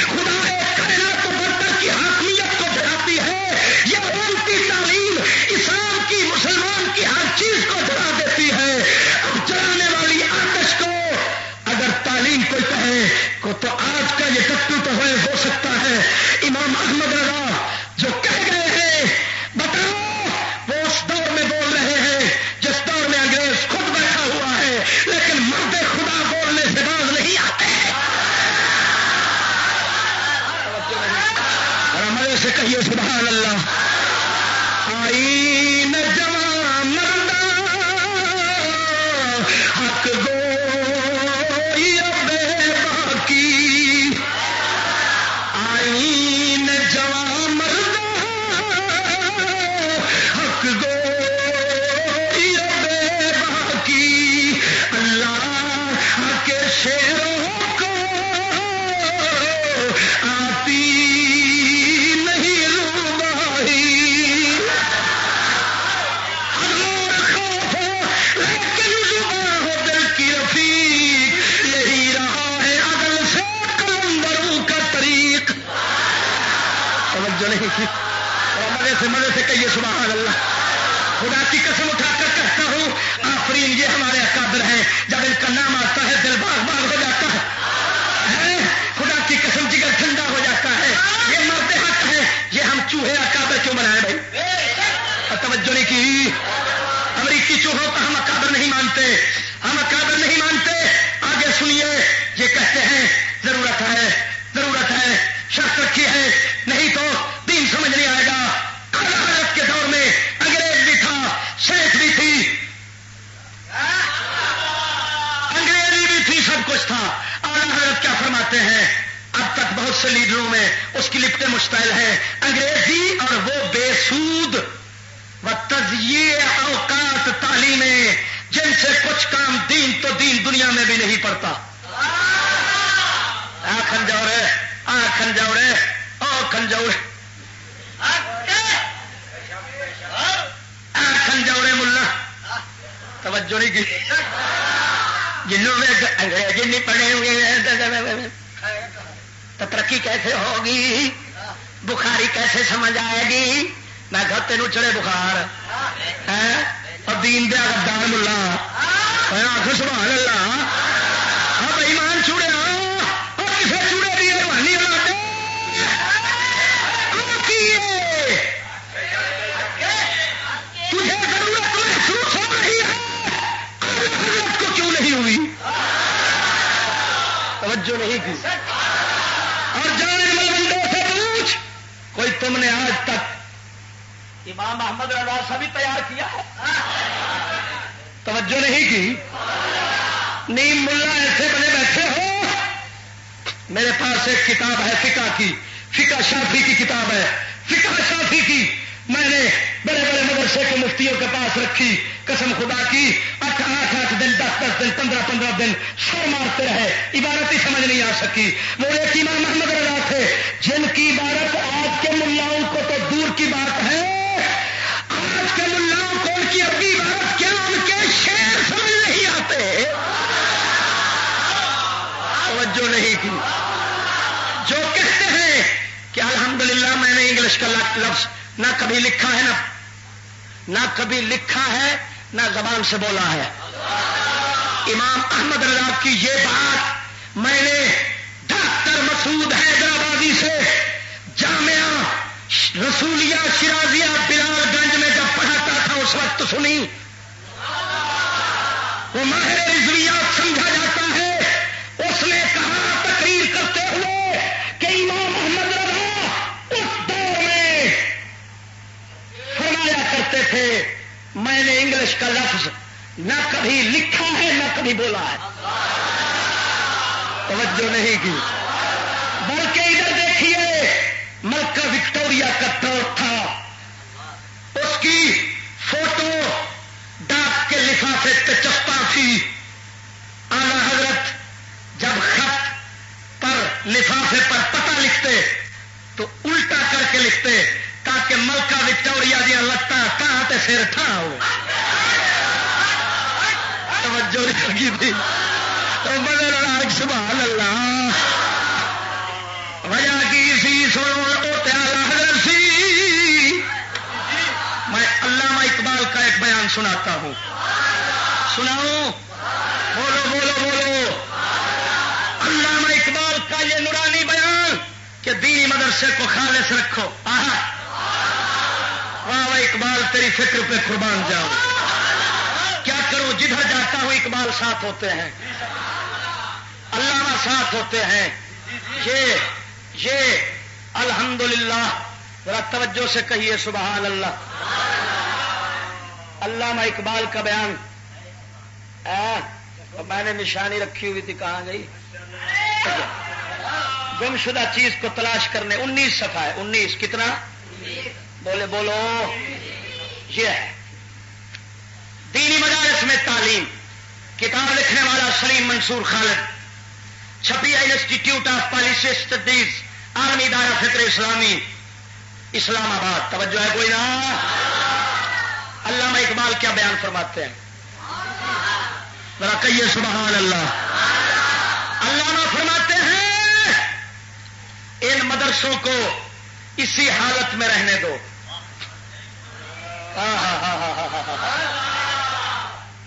خدا کائنات و برتر کی حاکمیت کو جلاتی ہے. یہ اونتی تعلیم اسلام کی، مسلمان کی ہر چیز کو جلا دیتی ہے. اب جلانے والی آتش کو اگر تعلیم کوئی کہے تو آج کا یہ ٹٹو تو ہو سکتا ہے. امام احمد رضا جو کہہ گئے ہیں، بتاؤ وہ اس دور میں بول رہے ہیں جس دور میں انگریز خود بیٹھا ہوا ہے، لیکن مرد خدا بولنے سے باز نہیں آتے. اور مزے سے کہیے سبحان اللہ. آئین جوان مردہ حق گوئی بے باقی، آئین جوان مردہ حق گوئی بے باقی. اللہ کے شیروں کو آتی نہیں روباہی. لیکن زباں ہو دل کی رفیق، یہی رہا ہے عدل سے قلندروں کا طریق. توجہ نہیں کی، مزے سے کہیے سبحان اللہ. خدا کی قسم اٹھا کر کہتا ہوں آفرین یہ ہمارے اکابر ہیں، جب ان کا نام آتا ہے دل باغ باغ ہو جاتا ہے. خدا کی قسم جگر ٹھنڈا ہو جاتا ہے. یہ مرد حق ہے. یہ ہم چوہے اکابر کیوں بنائے بھائی؟ اور توجہ نہیں کی. امریکی چوہوں کا ہم اکابر نہیں مانتے، ہم اکابر نہیں مانتے. آگے سنیے، یہ کہتے ہیں ضرورت ہے، ضرورت ہے، شرط رکھی ہے، نہیں تو دین سمجھ نہیں آئے گا. اعلیٰ حضرت کے دور میں انگریز بھی تھا، شیخ بھی تھی، انگریزی بھی تھی، سب کچھ تھا. اعلیٰ حضرت کیا فرماتے ہیں؟ اب تک بہت سے لیڈروں میں اس کی لپٹیں مشتعل ہیں، انگریزی اور وہ بے سود و تضییع اوقات تعلیمیں جن سے کچھ کام دین تو دین دنیا میں بھی نہیں پڑتا۔ کھنجوڑے کھنجوڑے ملا توجہ نہیں کی، جنہوں نے انگریزی نہیں پڑھے ہوئے تو ترقی کیسے ہوگی، بخاری کیسے سمجھ آئے گی؟ میں کہا تینوں چڑھے بخار اور دین دیا غدار ملا آخر سبحان اللہ ایمان چوڑے اور کسے چوڑے دی روحانی تجھے ضرورت محسوس ہو رہی ہے حضرت کو کیوں نہیں ہوئی؟ توجہ نہیں کی۔ اور جانے ملوندوں سے پوچھ، کوئی تم نے آج تک امام احمد رضا سا بھی تیار کیا ہے؟ توجہ نہیں کی۔ نیم ملا ایسے بنے بیٹھے ہو۔ میرے پاس ایک کتاب ہے فقہ کی، فقہ شافی کی کتاب ہے، فقہ شافی کی میں نے بڑے بڑے مدرسے کے مفتیوں کے پاس رکھی، قسم خدا کی 8 دن 10 دن 15 دن سر مارتے رہے، عبارت ہی سمجھ نہیں آ سکی۔ وہ ایک امام محمد رضا تھے جن کی عبارت آج کے ملاؤں کو تو دور کی بات ہے، آج کے ملاؤں کو ان کی اپنی عبارت کیا ان کے شعر سمجھ نہیں آتے۔ توجہ نہیں کی۔ جو کہتے ہیں کہ الحمدللہ میں نے انگلش کا لفظ نہ کبھی لکھا ہے نہ کبھی لکھا ہے نہ زبان سے بولا ہے، امام احمد رضا کی یہ بات میں نے ڈاکٹر مسعود حیدرآبادی سے جامعہ رسولیہ شیرازیہ بلال گنج میں جب پڑھاتا تھا اس وقت سنی۔ وہ ماہر رضویات سمجھا جاتا ہے، اس نے کہا تقریر کرتے ہوئے کہ امام احمد رضا اس دور میں فرمایا کرتے تھے میں نے انگلش کا لفظ نہ کبھی لکھا ہے نہ کبھی بولا ہے۔ توجہ نہیں کی۔ بلکہ ادھر دیکھیے ملکہ وکٹوریا کا دور تھا، اس کی فوٹو ڈاک کے لفافے پہ چسپاں تھی، اعلی حضرت جب خط پر لفافے پر پتہ لکھتے تو الٹا کر کے لکھتے تاکہ ملکہ وکٹوریا دیا لتاں کہاں تے سر ٹھا ہو۔ توجہ لگی تھی سبحان اللہ۔ وجہ کی سی سنو اعلی حضرت سی۔ میں علامہ اقبال کا ایک بیان سناتا ہوں، سناؤ؟ بولو بولو بولو۔ علامہ اقبال کا یہ نورانی بیان کہ دینی مدرسے کو خالص رکھو۔ واہ اقبال تیری فکر پہ قربان جاؤ۔ کیا کروں، جدھر جاتا ہوں اقبال ساتھ ہوتے ہیں، علامہ ساتھ ہوتے ہیں۔ یہ الحمدللہ ذرا توجہ سے کہیے سبحان اللہ۔ علامہ اقبال کا بیان میں نے نشانی رکھی ہوئی تھی، کہاں گئی؟ گم شدہ چیز کو تلاش کرنے 19 صفحہ ہے۔ 19 کتنا؟ بولے بولو۔ یہ ہے دینی مدارس میں تعلیم، کتاب لکھنے والا سلیم منصور خالد، چھپی ہے انسٹیٹیوٹ آف پالیسی اسٹڈیز، عالمی ادارہ فکر اسلامی، اسلام آباد۔ توجہ ہے کوئی نہ؟ علامہ اقبال کیا بیان فرماتے ہیں؟ ذرا کہیے سبحان اللہ۔ علامہ فرماتے ہیں ان مدرسوں کو اسی حالت میں رہنے دو۔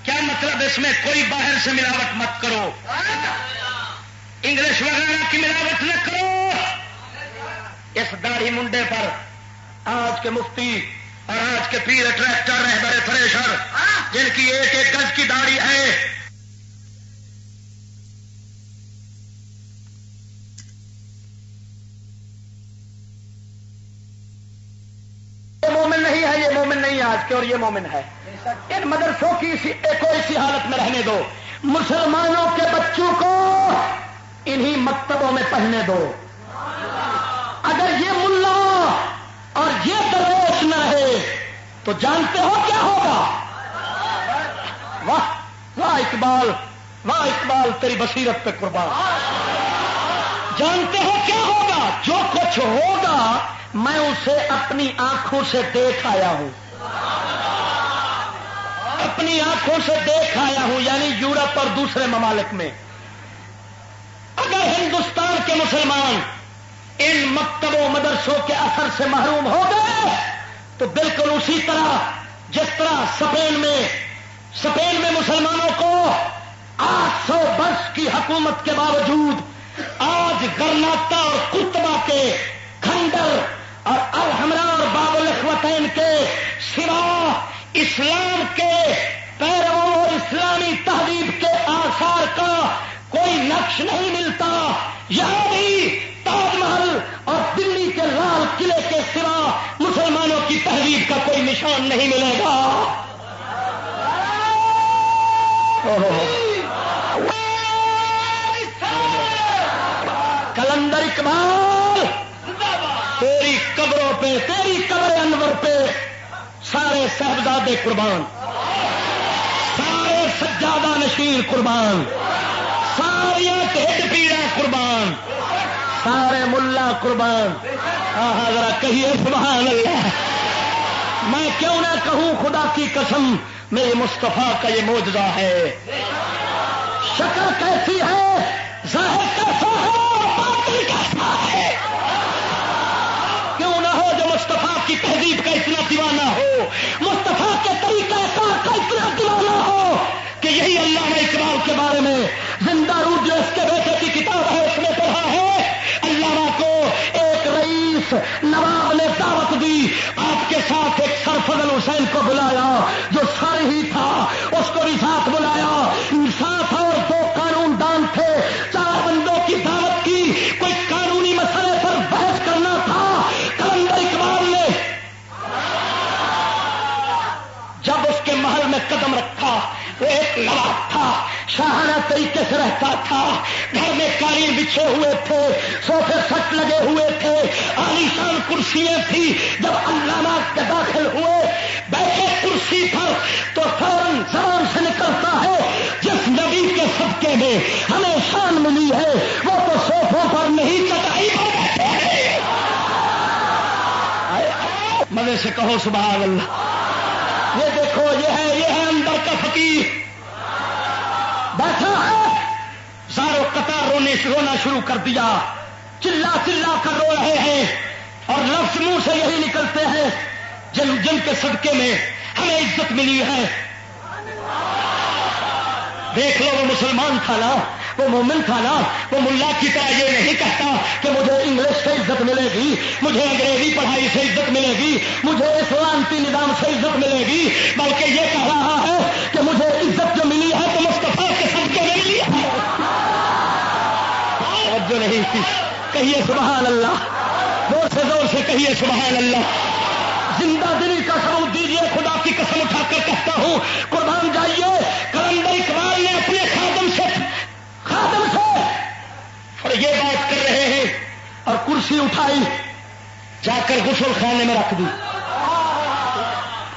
کیا مطلب؟ اس میں کوئی باہر سے ملاوٹ مت کرو، انگلش وغیرہ کی ملاوٹ نہ کرو۔ اس داڑھی منڈے پر آج کے مفتی اور آج کے پیر ٹریکٹر رہبر تھریشر جن کی ایک ایک گز کی داڑھی ہے، مومن نہیں ہے، یہ مومن نہیں ہے آج کے، اور یہ مومن ہے۔ ان مدرسوں کی اسی حالت میں رہنے دو۔ مسلمانوں کے بچوں کو انہی مکتبوں میں پڑھنے دو، یہ درویش نہ ہے تو جانتے ہو کیا ہوگا؟ واہ واہ اقبال، واہ اقبال، تیری بصیرت پہ قربان۔ جانتے ہو کیا ہوگا؟ جو کچھ ہوگا میں اسے اپنی آنکھوں سے دیکھ آیا ہوں، اپنی آنکھوں سے دیکھ آیا ہوں، یعنی یورپ اور دوسرے ممالک میں۔ اگر ہندوستان کے مسلمان ان مکتبوں مدرسوں کے اثر سے محروم ہو گئے تو بالکل اسی طرح جس طرح اسپین میں مسلمانوں کو 800 برس کی حکومت کے باوجود آج غرناطہ اور قرطبہ کے کھنڈر اور الحمرا اور باب الاخوتین کے سوا اسلام کے پیرووں اور اسلامی تہذیب کے آثار کا کوئی نقش نہیں ملتا، یہاں بھی تاج محل اور دلی کے لال قلعے کے سوا مسلمانوں کی تہذیب کا کوئی نشان نہیں ملے گا۔ کلندر اقبال، تیری قبروں پہ، تیری قبر انور پہ سارے صاحبزادے قربان، سارے سجادہ نشین قربان، ساری ٹھڈ پیڑا قربان، سارے ملا قربان۔ ذرا کہیے سبحان اللہ۔ میں کیوں نہ کہوں خدا کی قسم میرے مصطفیٰ کا یہ معجزہ ہے۔ شکل کیسی ہے، ظاہر کیسا ہے، باطن کیسا ہے؟ کیوں نہ ہو جو مصطفیٰ کی تہذیب کا اتنا دیوانہ ہو، مصطفیٰ کے طریقہ کار کا اتنا دیوانہ ہو کہ یہی اللہ نے اقبال کے بارے میں زندہ روح جو اس کے بیٹے کی کتاب ہے اس میں پڑھا ہے، علامہ کو ایک رئیس نواب نے دعوت دی، آپ کے ساتھ ایک سرفضل حسین کو بلایا جو سر ہی تھا، اس کو بھی ساتھ بلایا، ساتھ اور 2 قانون دان تھے، 4 بندوں کی دعوت کی، کوئی قانونی مسئلے پر بحث کرنا تھا۔ کلندر اقبال نے جب اس کے محل میں قدم رکھا، وہ ایک نواب تھا، شاہانہ طریقے سے رہتا تھا، گھر میں قالین بچھے ہوئے تھے، صوفے سٹ لگے ہوئے تھے، عالیشان کرسیاں تھی۔ جب علامہ کے داخل ہوئے، بیٹھے کرسی پر، تو فوراً زبان سے نکلتا ہے جس نبی کے صدقے میں ہمیں شان ملی ہے وہ تو صوفوں پر نہیں چٹائی پر بیٹھے ہیں۔ مزے سے کہو سبحان اللہ۔ یہ دیکھو، یہ ہے اندر کا فقیر بیٹھا ہے، زارو قطار رونا شروع کر دیا، چلا چلا کر رو رہے ہیں، اور لفظ منہ سے یہی نکلتے ہیں جن کے صدقے میں ہمیں عزت ملی ہے۔ دیکھ لو، وہ مسلمان تھا نا، وہ مومن تھا نا، وہ ملا کی طرح یہ نہیں کہتا کہ مجھے انگلش سے عزت ملے گی، مجھے انگریزی پڑھائی سے عزت ملے گی، مجھے اسلامتی نظام سے عزت ملے گی، بلکہ یہ کہہ رہا ہے کہ مجھے عزت جو ملی ہے تو مصطفیٰ کے صدقے میں ملی ہے۔ جو نہیں تھی، کہیے سبحان اللہ، زور سے کہیے سبحان اللہ۔ زندہ دلی کا ثبوت دیجیے، خدا کی قسم اٹھا کر کہتا ہوں، قربان جائیے، کلندر اقبال نے اپنے خادم سے اور یہ بات کر رہے ہیں، اور کرسی اٹھائی، جا کر غسل خانے میں رکھ دی،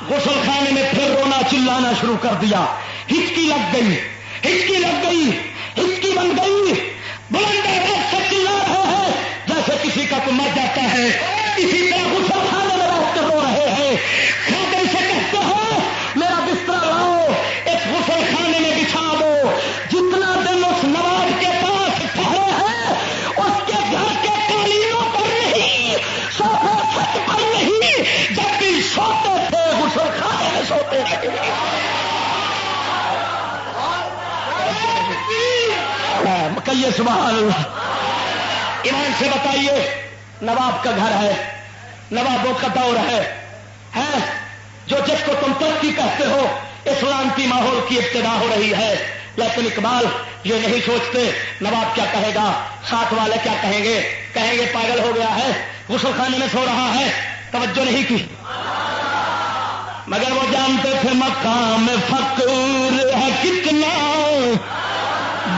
غسل خانے میں پھر رونا چلانا شروع کر دیا، ہچکی لگ گئی، ہچکی بن گئی، بلند آواز سے چلا رہے ہیں جیسے کسی کا کوئی مر جاتا ہے، اسی طرح غسل خانے میں بیٹھ کر رو رہے ہیں۔ خادم سے کہتے ہیں میرا بستر لاؤ، اس غسل خانے میں بچھا دو، جتنا دن اس نواب کے پاس ٹھہرے ہیں اس کے گھر کے قالینوں پر نہیں، صوفے چھت پر نہیں، جب بھی سوتے تھے غسل خانے میں سوتے رہے۔ کہیے سبحان اللہ۔ ایمان سے بتائیے، نواب کا گھر ہے، نوابوں کا دور ہے جو جس کو تم ترقی کہتے ہو، اسلامتی ماحول کی ابتدا ہو رہی ہے، لیکن اقبال یہ نہیں سوچتے نواب کیا کہے گا، ساتھ والے کیا کہیں گے پاگل ہو گیا ہے، غسل خانے میں سو رہا ہے، توجہ نہیں کی۔ مگر وہ جانتے تھے مقام فقر ہے کتنا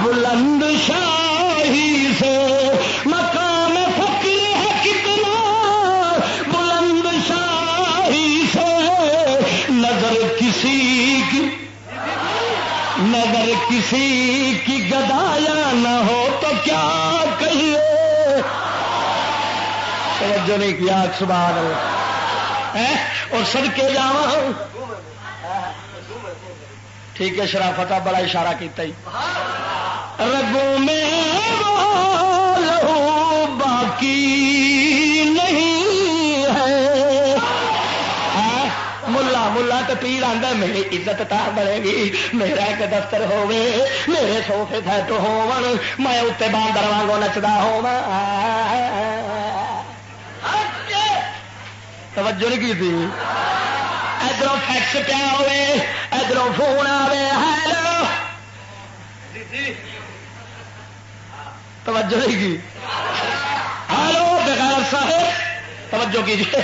بلند شاہی سے، مقام فقر ہے کتنا بلند شاہی کسی کی نظر کسی کی گدایا نہ ہو تو کیا کہیے. توجہ نہیں کیا سبحان اللہ. اور صدقے جاواں ٹھیک ہے شرافت بڑا اشارہ کیتا ہی. رگوں میں وہ لہو باقی نہیں ہے. ملا ملا تو پیر آندا میری عزت تا بڑھے گی, میرا ایک دفتر ہوے, میرے سوفے سیٹ ہون, میں اتنے باندر وانگو نچدا ہوا. توجہ نہیں کی تھی. ادھروں فیکس پیا ہوے, ادھروں فون آوے, ہیلو توجہ نہیں کی. ہیلو بغیر صاحب توجہ کیجیے.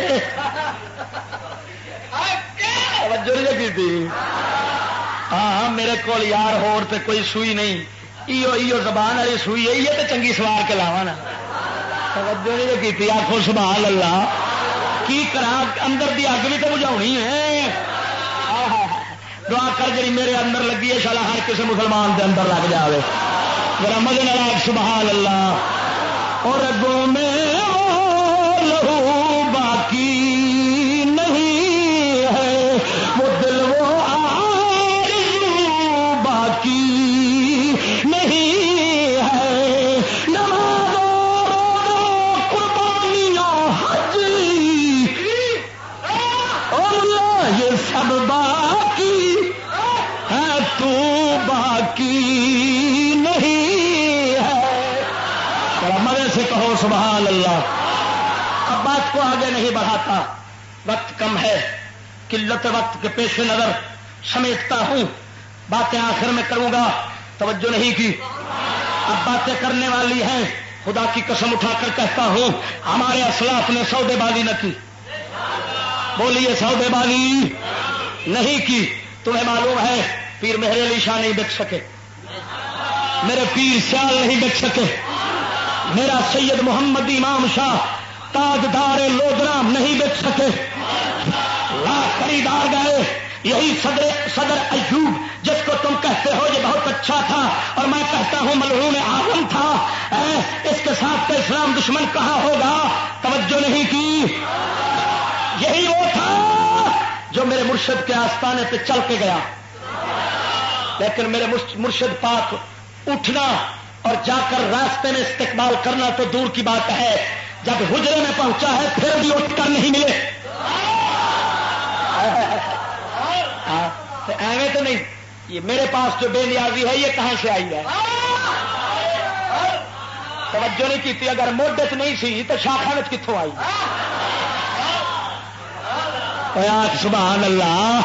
توجہ نہیں کی تھی. ہاں میرے کو یار ہور تے کوئی سوئی نہیں, ایو زبان والی سوئی ہے, یہ تو چنگی سوار کے لاوا نا. توجہ نہیں کی. آخو سبحان اللہ. کی کرا اندر دی اگ بھی تو بجھاونی ہے. دعا کر جی میرے اندر لگی ہے شالا ہر کسی مسلمان دے اندر لگ جائے. میرا مزے نال سبحان اللہ. اور رگوں میں لہو باقی نہیں ہے, وہ دل وہ آرزو باقی نہیں ہے. نماز قربانیوں حج اور یہ سب باقی ہے, تو باقی نہیں ہے. مزے سے کہو سبحان اللہ. اب بات کو آگے نہیں بڑھاتا, وقت کم ہے, قلت وقت کے پیش نظر سمیٹتا ہوں. باتیں آخر میں کروں گا, توجہ نہیں کی. اب باتیں کرنے والی ہیں, خدا کی قسم اٹھا کر کہتا ہوں ہمارے اسلاف نے سودے بازی نہ کی. بولیے سودے بازی نہیں کی. تمہیں معلوم ہے پیر مہر علی شاہ نہیں بک سکے, میرے پیر سیال نہیں بک سکے, میرا سید محمد امام شاہ تاجدار لودرام نہیں بک سکے. لاکھ خریدار گئے. یہی صدر ایوب جس کو تم کہتے ہو یہ بہت اچھا تھا اور میں کہتا ہوں ملعون اعظم تھا, اس کے ساتھ تو اسلام دشمن کہاں ہوگا. توجہ نہیں کی. یہی وہ تھا جو میرے مرشد کے آستانے پہ چل کے گیا, لیکن میرے مرشد پاک اٹھنا اور جا کر راستے میں استقبال کرنا تو دور کی بات ہے, جب حجرے میں پہنچا ہے پھر بھی اٹھ کر نہیں ملے. ایویں تو نہیں, یہ میرے پاس جو بے نیازی ہے یہ کہاں سے آئی ہے. توجہ نہیں کی تھی. اگر موڈت نہیں سی تو شاخا کتوں آئی. سبحان اللہ.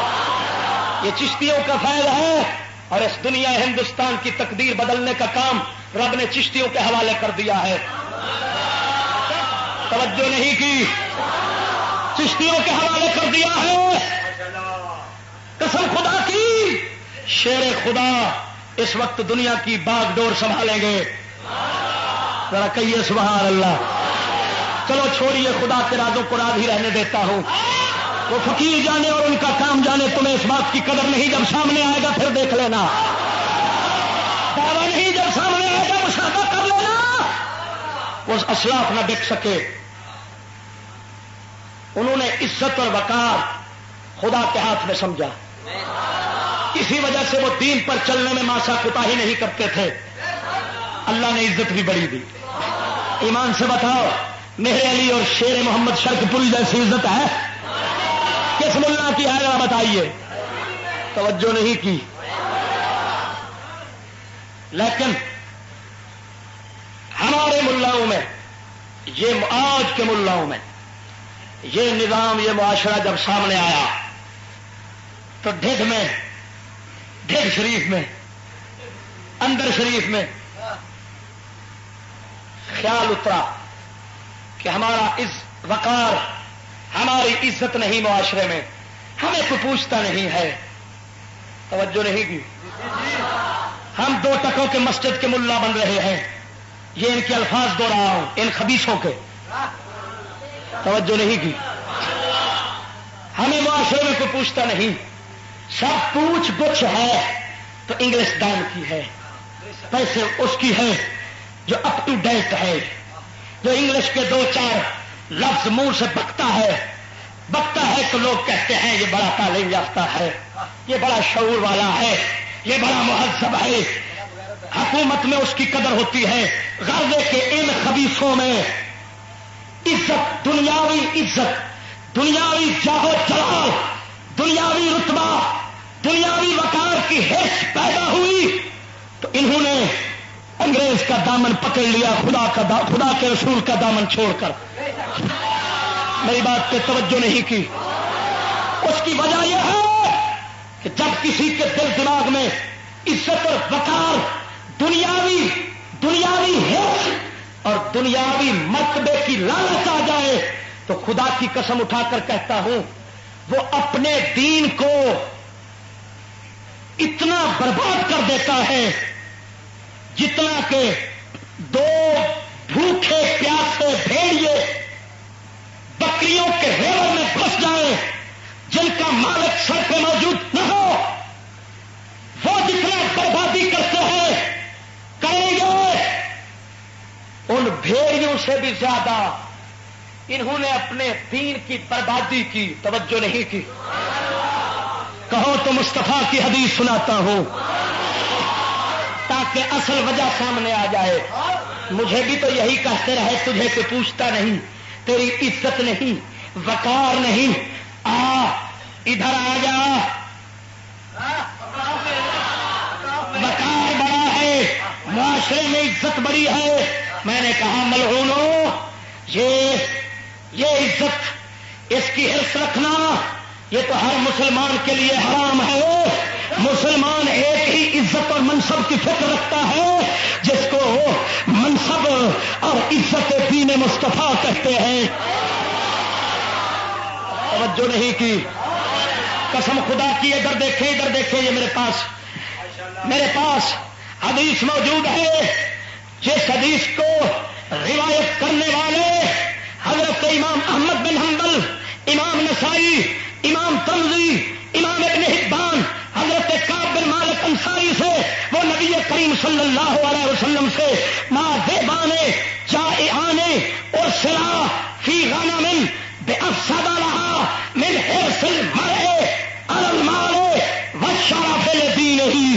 یہ چشتیوں کا فیض ہے, اور اس دنیا ہندوستان کی تقدیر بدلنے کا کام رب نے چشتیوں کے حوالے کر دیا ہے. توجہ نہیں کی. چشتیوں کے حوالے کر دیا ہے. قسم خدا کی, شیر خدا اس وقت دنیا کی باغ ڈور سنبھالیں گے. ذرا کہیے سبحان اللہ. چلو چھوڑیے, خدا کے رازوں کو راز ہی رہنے دیتا ہوں. وہ فقیر جانے اور ان کا کام جانے. تمہیں اس بات کی قدر نہیں, جب سامنے آئے گا پھر دیکھ لینا. دعویٰ نہیں, جب سامنے آئے گا مشاہدہ کر لینا. وہ اسلاف نہ بک سکے. انہوں نے عزت اور وقار خدا کے ہاتھ میں سمجھا. اسی وجہ سے وہ دین پر چلنے میں ماسا کوتاہی نہیں کرتے تھے. اللہ نے عزت بھی بڑی دی. ایمان سے بتاؤ, میرے علی اور شیر محمد شرک پوری جیسی عزت ہے کس ملا کی ہے؟ ذرا بتائیے. توجہ نہیں کی. لیکن ہمارے ملاؤں میں, یہ آج کے ملاؤں میں یہ نظام, یہ معاشرہ جب سامنے آیا تو ڈھڈ شریف میں, اندر شریف میں خیال اترا کہ ہمارا وقار, ہماری عزت نہیں معاشرے میں, ہمیں کوئی پوچھتا نہیں ہے. توجہ نہیں کی. ہم 2 ٹکوں کے مسجد کے ملا بن رہے ہیں. یہ ان کے الفاظ دو رہا ہوں, ان خبیثوں کے. توجہ نہیں کی. ہمیں معاشرے میں کوئی پوچھتا نہیں. سب پوچھ گچھ ہے تو انگلش دان کی ہے، پیسے اس کی ہے جو اپ ٹو ڈیٹ ہے، جو انگلش کے 2-4 لفظ منہ سے بکتا ہے تو لوگ کہتے ہیں یہ بڑا تعلیم یافتہ ہے، یہ بڑا شعور والا ہے، یہ بڑا مہذب ہے، حکومت میں اس کی قدر ہوتی ہے۔ غرض کے ان خبیثوں میں عزت، دنیاوی جاہ و جلال، دنیاوی رتبہ، دنیاوی وقار کی حرص پیدا ہوئی تو انہوں نے انگریز کا دامن پکڑ لیا، خدا کے رسول کا دامن چھوڑ کر۔ میری بات پہ توجہ نہیں کی۔ اس کی وجہ یہ ہے کہ جب کسی کے دل دماغ میں عزت اور وقار، دنیاوی حرص اور دنیاوی مرتبے کی لالچ آ جائے تو خدا کی قسم اٹھا کر کہتا ہوں وہ اپنے دین کو اتنا برباد کر دیتا ہے جتنا کہ 2 بھوکے پیاسے بھیڑیے بکریوں کے ریور میں پھنس جائیں جن کا مالک سر پہ موجود نہ ہو، وہ جتنا بربادی کرتے ہیں کریں گے، ان بھیڑیوں سے بھی زیادہ انہوں نے اپنے دین کی بربادی کی۔ توجہ نہیں کی؟ کہو تو مصطفیٰ کی حدیث سناتا ہوں تاکہ اصل وجہ سامنے آ جائے۔ مجھے بھی تو یہی کہتے رہے، تجھے کوئی پوچھتا نہیں، تیری عزت نہیں، وقار نہیں، ادھر آ جا، وقار بڑا ہے، معاشرے میں عزت بڑی ہے۔ میں نے کہا ملعونو، یہ عزت، اس کی حرص رکھنا یہ تو ہر مسلمان کے لیے حرام ہے۔ مسلمان ایک ہی عزت اور منصب کی فکر رکھتا ہے جس کو منصب اور عزت دین مصطفیٰ کہتے ہیں۔ توجہ نہیں کی؟ قسم خدا کی، ادھر دیکھیں یہ میرے پاس حدیث موجود ہے، جس حدیث کو روایت کرنے والے حضرت امام احمد بن حنبل، امام نسائی، امام ترمذی، امام ابن حبان، حضرت کعب بن مالک انصاری سے، وہ نبی کریم صلی اللہ علیہ وسلم سے ما ذئبانے جائعانے ارسلا فی غنم بافسد لها من حرص المرء علی المال والشرف لدینہ۔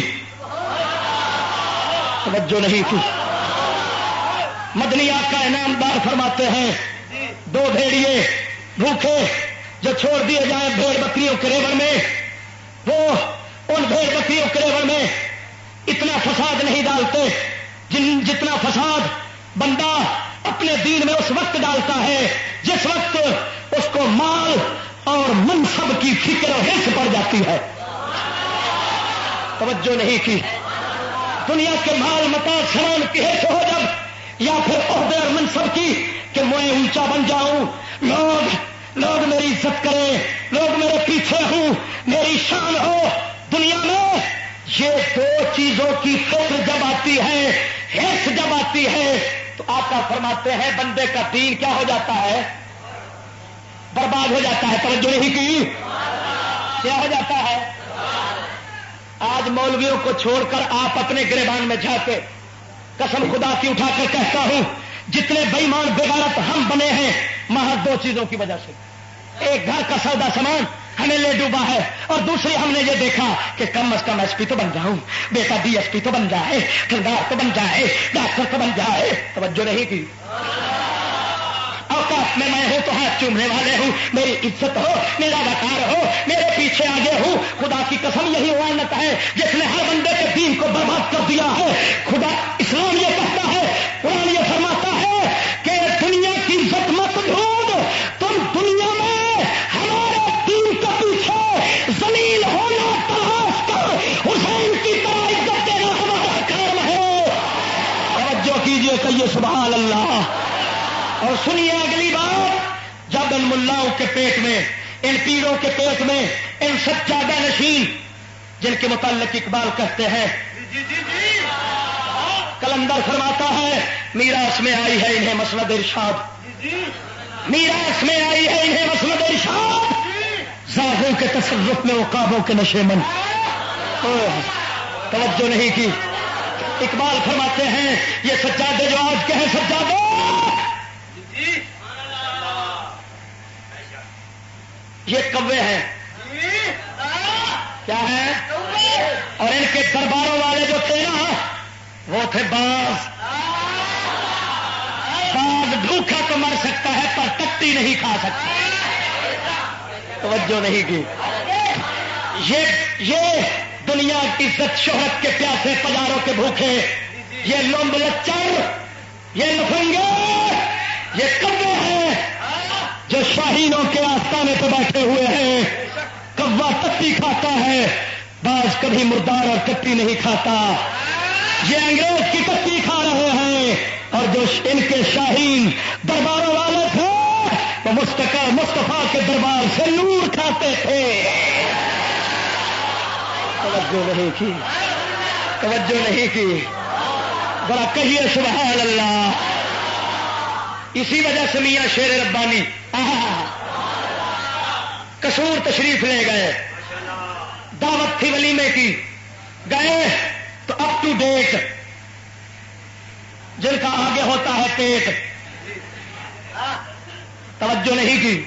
توجہ نہیں کی؟ مدنی آقا انعامدار فرماتے ہیں 2 بھیڑیے بھوکے جو چھوڑ دیے جائیں بھیڑ بکریوں کے ریوڑ میں، وہ ان بھیڑ بکریوں کے ریوڑ میں اتنا فساد نہیں ڈالتے جتنا فساد بندہ اپنے دین میں اس وقت ڈالتا ہے جس وقت اس کو مال اور منصب کی فکر اور حرص پڑ جاتی ہے۔ توجہ نہیں کی؟ دنیا کے مال متا سلام کی حرص ہو جب، یا پھر عہدے اور منصب کی کہ میں اونچا بن جاؤں، لوگ میری عزت کریں، لوگ میرے پیچھے ہوں، میری شان ہو دنیا میں، یہ 2 چیزوں کی فکر جب آتی ہے، حرص جب آتی ہے، تو آقا فرماتے ہیں بندے کا دین کیا ہو جاتا ہے؟ برباد ہو جاتا ہے۔ توجہ نہیں کی؟ کیا ہو جاتا ہے؟ آج مولویوں کو چھوڑ کر آپ اپنے گریبان میں جا کے، قسم خدا کی اٹھا کر کہتا ہوں، جتنے بے ایمان بغیرت ہم بنے ہیں محض 2 چیزوں کی وجہ سے۔ ایک گھر کا سودا سامان ہمیں لے ڈوبا ہے، اور دوسری ہم نے یہ دیکھا کہ کم از کم ایس پی تو بن جاؤں، بیٹا ڈی ایس پی تو بن جائے، ٹھنڈار تو بن جائے، ڈاکٹر تو بن جائے۔ توجہ نہیں کی؟ اوقات میں ہوں تو ہاتھ چومنے والے ہوں، میری عزت ہو، میرا وقار ہو، میرے پیچھے آگے ہوں۔ خدا کی قسم یہی لعنت ہے جس نے ہر بندے کے دین کو برباد کر دیا ہے۔ خدا اسلام یہ کہتا ہے، قرآن یہ فرماتا ہے کہ دنیا کی عزت مت ڈھونڈ، تم دنیا میں ہمارے دین کے پیچھے ذلیل ہونا تلاش کر، حسین کی طرح عزت دینا ہمارا کام ہے۔ توجہ کیجئے، کہیے سبحان اللہ۔ اور سنیے اگلی بات، جب ان ملاؤں کے پیٹ میں، ان پیروں کے پیٹ میں، ان سجادہ نشین جن کے متعلق اقبال کہتے ہیں، کلندر فرماتا ہے میراث میں آئی ہے انہیں مسند ارشاد، میراث میں آئی ہے انہیں مسند ارشاد، زاغوں کے تصرف میں عقابوں کے نشے من. توجہ نہیں کی. اقبال فرماتے ہیں یہ سجادے جو آج کے ہیں سجادے یہ کوے ہیں. کیا ہے؟ اور ان کے درباروں والے جو تھے نا وہ تھے باز. باز بھوکا تو مر سکتا ہے پر ٹٹی نہیں کھا سکتا. توجہ نہیں کی. یہ دنیا کی عزت شہرت کے پیاسے پجاروں کے بھوکے یہ لمب لچر یہ لفنگے یہ کوے ہیں جو شاہینوں کے آستانے پہ بیٹھے ہوئے ہیں. کوا ٹٹی کھاتا ہے باز کبھی مردار اور ٹٹی نہیں کھاتا. یہ انگریز کی ٹٹی کھا رہے ہیں اور جو ان کے شاہین درباروں والے تھے وہ مصطفیٰ کے دربار سے نور کھاتے تھے. توجہ نہیں کی. توجہ نہیں کی. ذرا کہیے سبحان اللہ. اسی وجہ سے میاں شیر ربانی قصور تشریف لے گئے. دعوت تھی ولیمے کی. گئے تو اپ ٹو ڈیٹ جن کا آگے ہوتا ہے پیٹ. توجہ نہیں کی.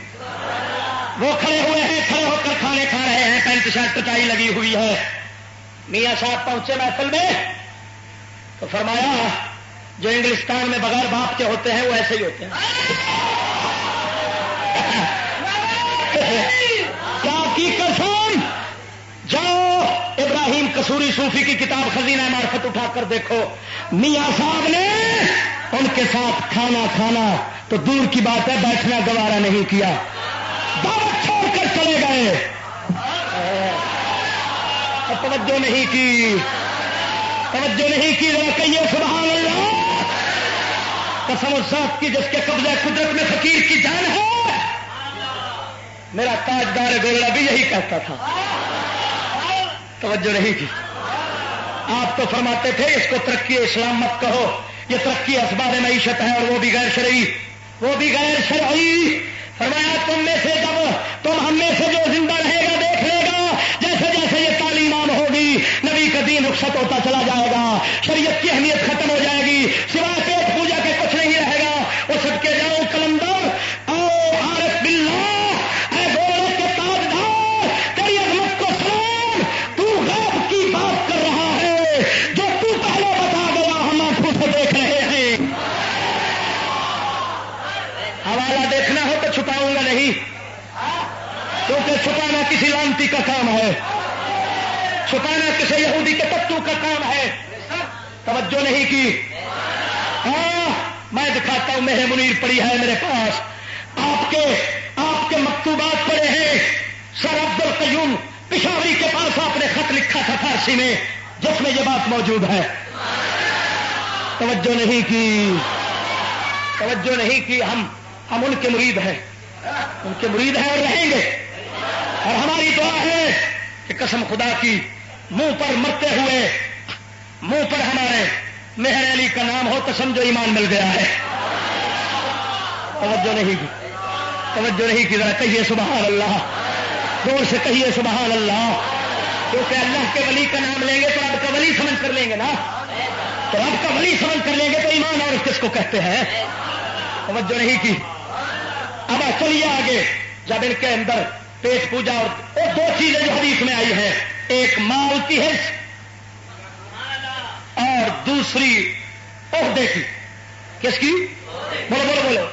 وہ کھڑے ہوئے ہیں کھڑے ہو کر کھانے کھا رہے ہیں. پینٹ شرٹ ٹائی لگی ہوئی ہے. میاں صاحب پہنچے محفل میں تو فرمایا جو انگلستان میں بغیر باپ کے ہوتے ہیں وہ ایسے ہی ہوتے ہیں. کیا کی قسم. جاؤ ابراہیم قصوری صوفی کی کتاب خزینہ معرفت اٹھا کر دیکھو. میاں صاحب نے ان کے ساتھ کھانا تو دور کی بات ہے بیٹھنا گوارا نہیں کیا. دعوت چھوڑ کر چلے گئے. توجہ نہیں کی. توجہ نہیں کی. ذرا کہیے سبحان اللہ. قسم ذات کی جس کے قبضہ قدرت میں فقیر کی جان ہے. میرا تاجدار گولڑا بھی یہی کہتا تھا. توجہ نہیں کی. آپ تو فرماتے تھے اس کو ترقی اسلام مت کہو یہ ترقی اسباب معیشت ہے اور وہ بھی غیر شرعی. وہ بھی غیر شرعی. فرمایا تم میں سے جب تم ہم میں سے جو زندہ رہے گا دیکھ لے گا جیسے جیسے یہ تعلیم عام ہوگی نبی کا دین رخصت ہوتا چلا جائے گا. شریعت کی اہمیت ختم ہو جائے گی. سوائے پیٹ پوجا کے کچھ نہیں رہے گا. وہ سب کے جاؤ کلندر او عارف باللہ اے گولڑے کے تاجدار تیری عظمت کو سلام. تو غیب کی بات کر رہا ہے جو تو پہلے بتا گیا ہم آنکھوں سے دیکھ رہے ہیں. حوالہ دیکھنا ہو تو چھپاؤں گا نہیں کیونکہ چھپانا کسی لانتی کا کام ہے. چھپانا کسی یہودی کے تتو کا کام ہے. توجہ نہیں کی. میں دکھاتا ہوں مہر منیر پڑی ہے میرے پاس. آپ کے مکتوبات پڑے ہیں. سر عبد القیوم پشاوری کے پاس آپ نے خط لکھا تھا فارسی میں جس میں یہ بات موجود ہے. توجہ نہیں کی. توجہ نہیں کی. ہم ان کے مرید ہیں. ان کے مرید ہیں اور رہیں گے. اور ہماری دعا ہے کہ قسم خدا کی منہ پر مرتے ہوئے منہ پر ہمارے مہر علی کا نام ہو تو سمجھو ایمان مل گیا ہے. توجہ نہیں کی. توجہ نہیں کی. ذرا کہیے سبحان اللہ. زور سے کہیے سبحان اللہ. کیونکہ اللہ کے ولی کا نام لیں گے تو رب کا ولی سمجھ کر لیں گے نا. تو رب کا ولی سمجھ کر لیں گے تو ایمان اور کس کو کہتے ہیں. توجہ نہیں کی. اب چلیے آگے. جب ان کے اندر پیٹ پوجا اور دو چیزیں جو حدیث میں آئی ہیں ایک مال کی حرص اور دوسری عہدے کی. کس کی؟ بولو بولو بولو.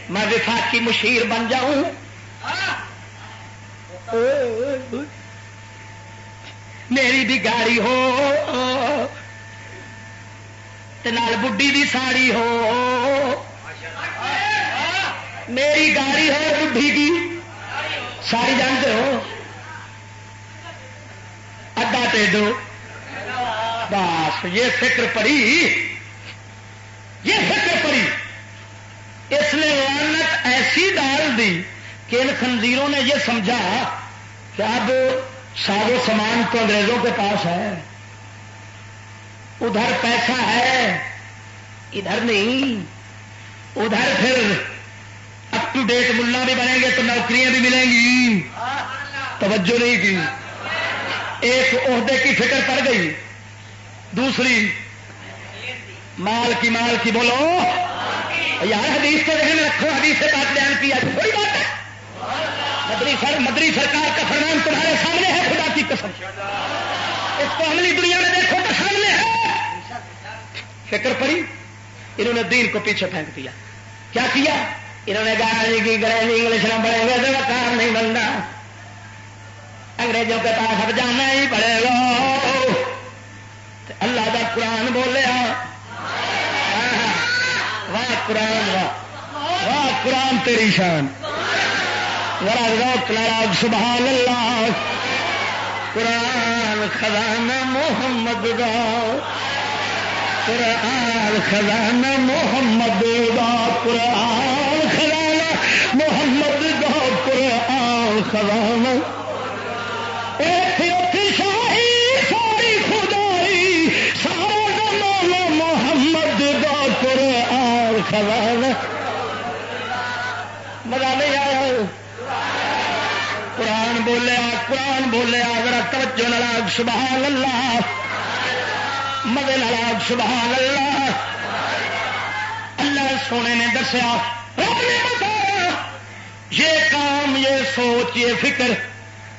میں وفاق کی مشیر بن جاؤں میری بھی گاڑی ہو نال بڈی بھی ساڑی ہو. میری گاڑی ہے بڈھی کی ساری جانتے ہو اڈا دے دو بس. یہ فکر پڑی. یہ فکر پڑی. اس نے لعنت ایسی ڈال دی کہ ان خنزیروں نے یہ سمجھا کہ اب سارے سامان تو انگریزوں کے پاس ہے. ادھر پیسہ ہے ادھر نہیں. ادھر پھر اپ ٹو ڈیٹ ملا بھی بنیں گے تو نوکریاں بھی ملیں گی. توجہ نہیں کی. ایک عہدے کی فکر پڑ گئی، دوسری مال کی بولو یار. حدیث کو ذہن میں رکھو، حدیث سے بات بیان کیا تھوڑی بات ہے. مدری سرکار کا فرمان تمہارے سامنے ہے، خدا کی قسم. اس کو عملی دنیا میں دیکھو تو سامنے ہے. فکر پڑی، انہوں نے دین کو پیچھے پھینک دیا. کیا کیا انہوں نے؟ گاڑی کی انگریزی انگلش نہ پڑھیں گے تو کام نہیں بنتا، انگریزوں کے پاس اب جانا ہی پڑے گا. اللہ کا قرآن بولیا، واہ قرآن، واہ قرآن تیری شان. ذرا روک لڑا سبحان اللہ. قرآن خزانہ محمد دا، قرآن خزانہ محمد دا، قرآن خزانہ محمد دا، قرآن خزانہ. شاہی ساری خدائی سارا زمانہ محمد دا، قرآن خزانہ. مزہ نہیں آیا؟ قرآن بولیا ذرا توجہ نال سبحان اللہ، مزے نال سبحان اللہ. اللہ سونے نے دسیا یہ کام، یہ سوچ، یہ فکر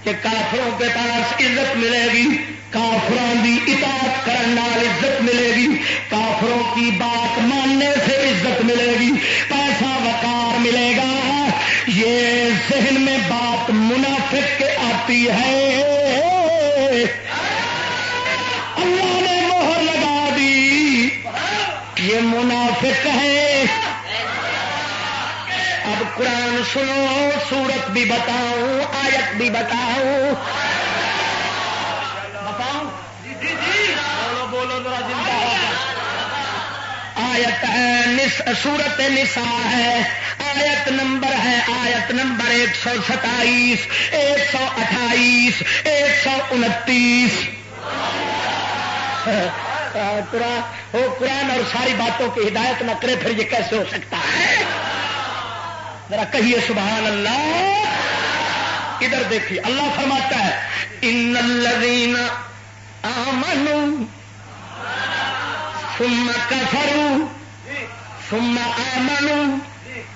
کہ کافروں کے پاس عزت ملے گی، کافروں کی اطاعت کرنے نال عزت ملے گی، کافروں کی بات ماننے سے عزت ملے گی، پیسہ وقار ملے گا. یہ ذہن میں بات منافق کے آتی ہے. اللہ نے مہر لگا دی، یہ منافق ہے. اب قرآن سنو، سورت بھی بتاؤں، آیت بھی بتاؤں. بولو ذرا زندہ ہو. آیت ہے سورت نساء ہے، آیت نمبر ہے آیت نمبر 127، 128، 129. قرآن اور ساری باتوں کی ہدایت نہ کرے پھر یہ کیسے ہو سکتا ہے؟ ذرا کہیے سبحان اللہ. ادھر دیکھیے اللہ فرماتا ہے ان الذین آمنوا ثم کفروا ثم آمنوا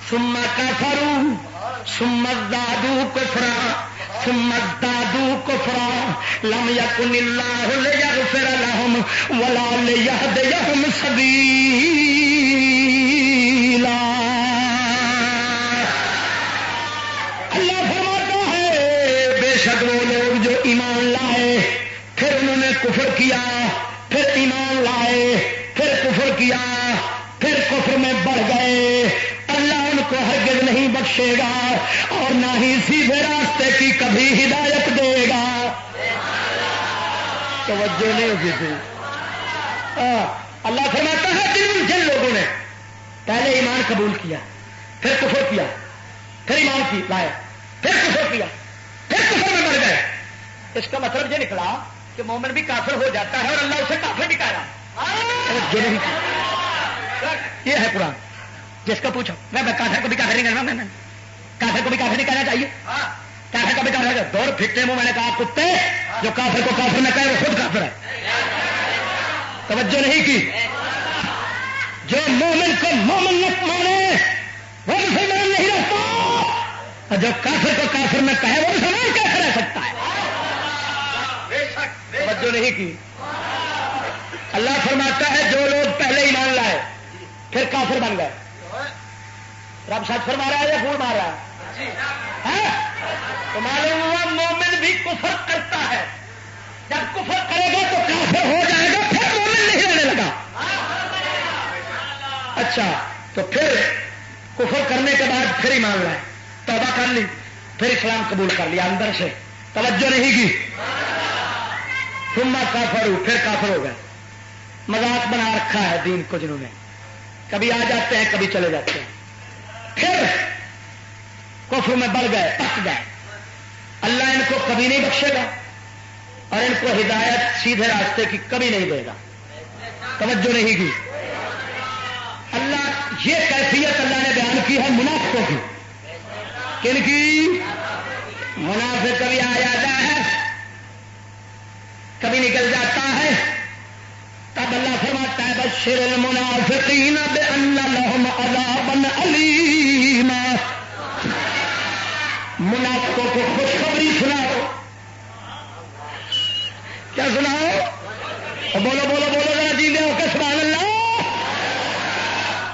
ثم کفروا ثم ازدادوا کفرا ثم ازدادوا کفرا لم یکن اللہ لیغفر لهم ولا لیہدیہم سبیلا. اللہ فرماتا ہے بے شک وہ لوگ جو ایمان لائے پھر انہوں نے کفر کیا، پھر ایمان لائے پھر کفر کیا، پھر کفر میں بڑھ گئے، اللہ ان کو ہرگز نہیں بخشے گا اور نہ ہی سیدھے راستے کی کبھی ہدایت دے گا. توجہ نہیں ہوگی تھی. اللہ فرماتا ہے جن لوگوں نے پہلے ایمان قبول کیا، پھر کفر کیا، پھر ایمان کی لائے، پھر کفر کیا، پھر کفر میں بڑھ گئے، اس کا مطلب یہ نکلا کہ مومن بھی کافر ہو جاتا ہے اور اللہ اسے کافر بھی کہہ رہا. یہ ہے قرآن. جس کو پوچھو میں کافر کو بھی کافر نہیں کرنا، میں کافر کو بھی کافر نہیں کہنا چاہیے، کافر کو بھی کافر. دور پھٹنے میں نے کہا کتے جو کافر کو کافر نہ کہے وہ خود کافر ہے. توجہ نہیں کی. جو مومن کو مومن نہ مانے وہ مسلمان نہیں رہتا، اور جو کافر کو کافر نہ کہے وہ مسلمان کیسے رہ سکتا ہے؟ توجہ نہیں کی. اللہ فرماتا ہے جو لوگ پہلے ایمان لائے پھر کافر بن گئے. رب سچ فرما رہا ہے یا پھول مار رہا ہے؟ تو معلوم ہوا مومن بھی کفر کرتا ہے. جب کفر کرے گا تو کافر ہو جائے گا، پھر مومن نہیں رہنے لگا. اچھا تو پھر کفر کرنے کے بعد پھر ایمان لائے، توبہ کر لی، پھر اسلام قبول کر لیا اندر سے، توجہ نہیں کی. ثم کافر پھر کافر ہو گئے. مذاق بنا رکھا ہے دین کو جنہوں نے، کبھی آ جاتے ہیں کبھی چلے جاتے ہیں، پھر کفر میں بڑھ گئے، پک گئے. اللہ ان کو کبھی نہیں بخشے گا اور ان کو ہدایت سیدھے راستے کی کبھی نہیں دے گا. توجہ نہیں کی. اللہ یہ کیفیت اللہ نے بیان کی ہے منافقوں کی. کن کی؟ منافق کبھی آ جاتا ہے کبھی نکل جاتا ہے، تب اللہ فرماتا ہے بشر المنافقین بان لهم عذابا علیما، منافقوں کو خوشخبری سناؤ. کیا سناؤ؟ بولو بولو بولو ذرا جی دے کہ سبحان اللہ.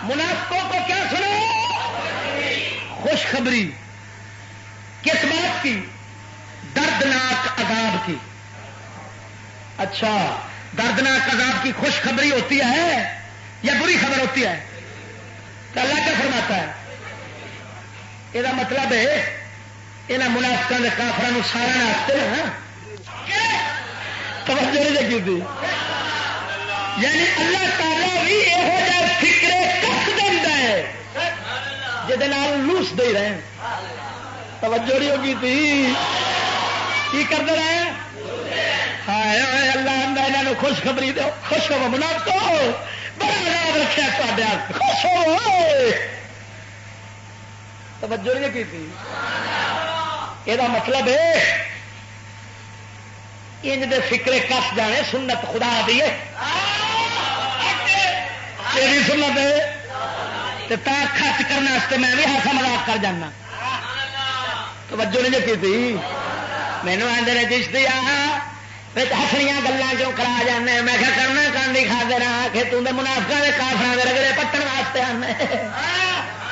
منافقوں کو کیا سناؤ؟ خوشخبری. کس بات کی؟ دردناک عذاب کی. اچھا، دردناک عذاب کی خوشخبری ہوتی ہے یا بری خبر ہوتی ہے؟ تو اللہ کیا فرماتا ہے؟ یہ مطلب ہے یہاں منافقوں کے کافروں سارا ناستے نا توجہ نہیں لگی تھی. یعنی اللہ تعالیٰ بھی یہو جہ فکرے کس دینا ہے جہد لوس دے رہے ہیں. توجہ نہیں ہوگی تھی کی کرتے رہے ہیں. ہائے اللہ یہاں خوشخبری دو، خوش ہو منافقو بڑا یاد رکھا تے خوش ہو. توجہ نہیں کی تھی. یہ مطلب ہے انج دے فکرے کس جانے سنت خدا دی تیری سنت ہے تا خرچ کرنے میں بھی ہاتھ مذاق کر جانا. توجہ نہیں کی تھی. مینو آدھے نے چشتی ہسڑیاں گلیں کیوں کرا جانے. میں کیا کرنا کاندھی کھا دے رہا کہ تم منافقاں دے کافراں دے رگڑے پٹن واسطے آنے.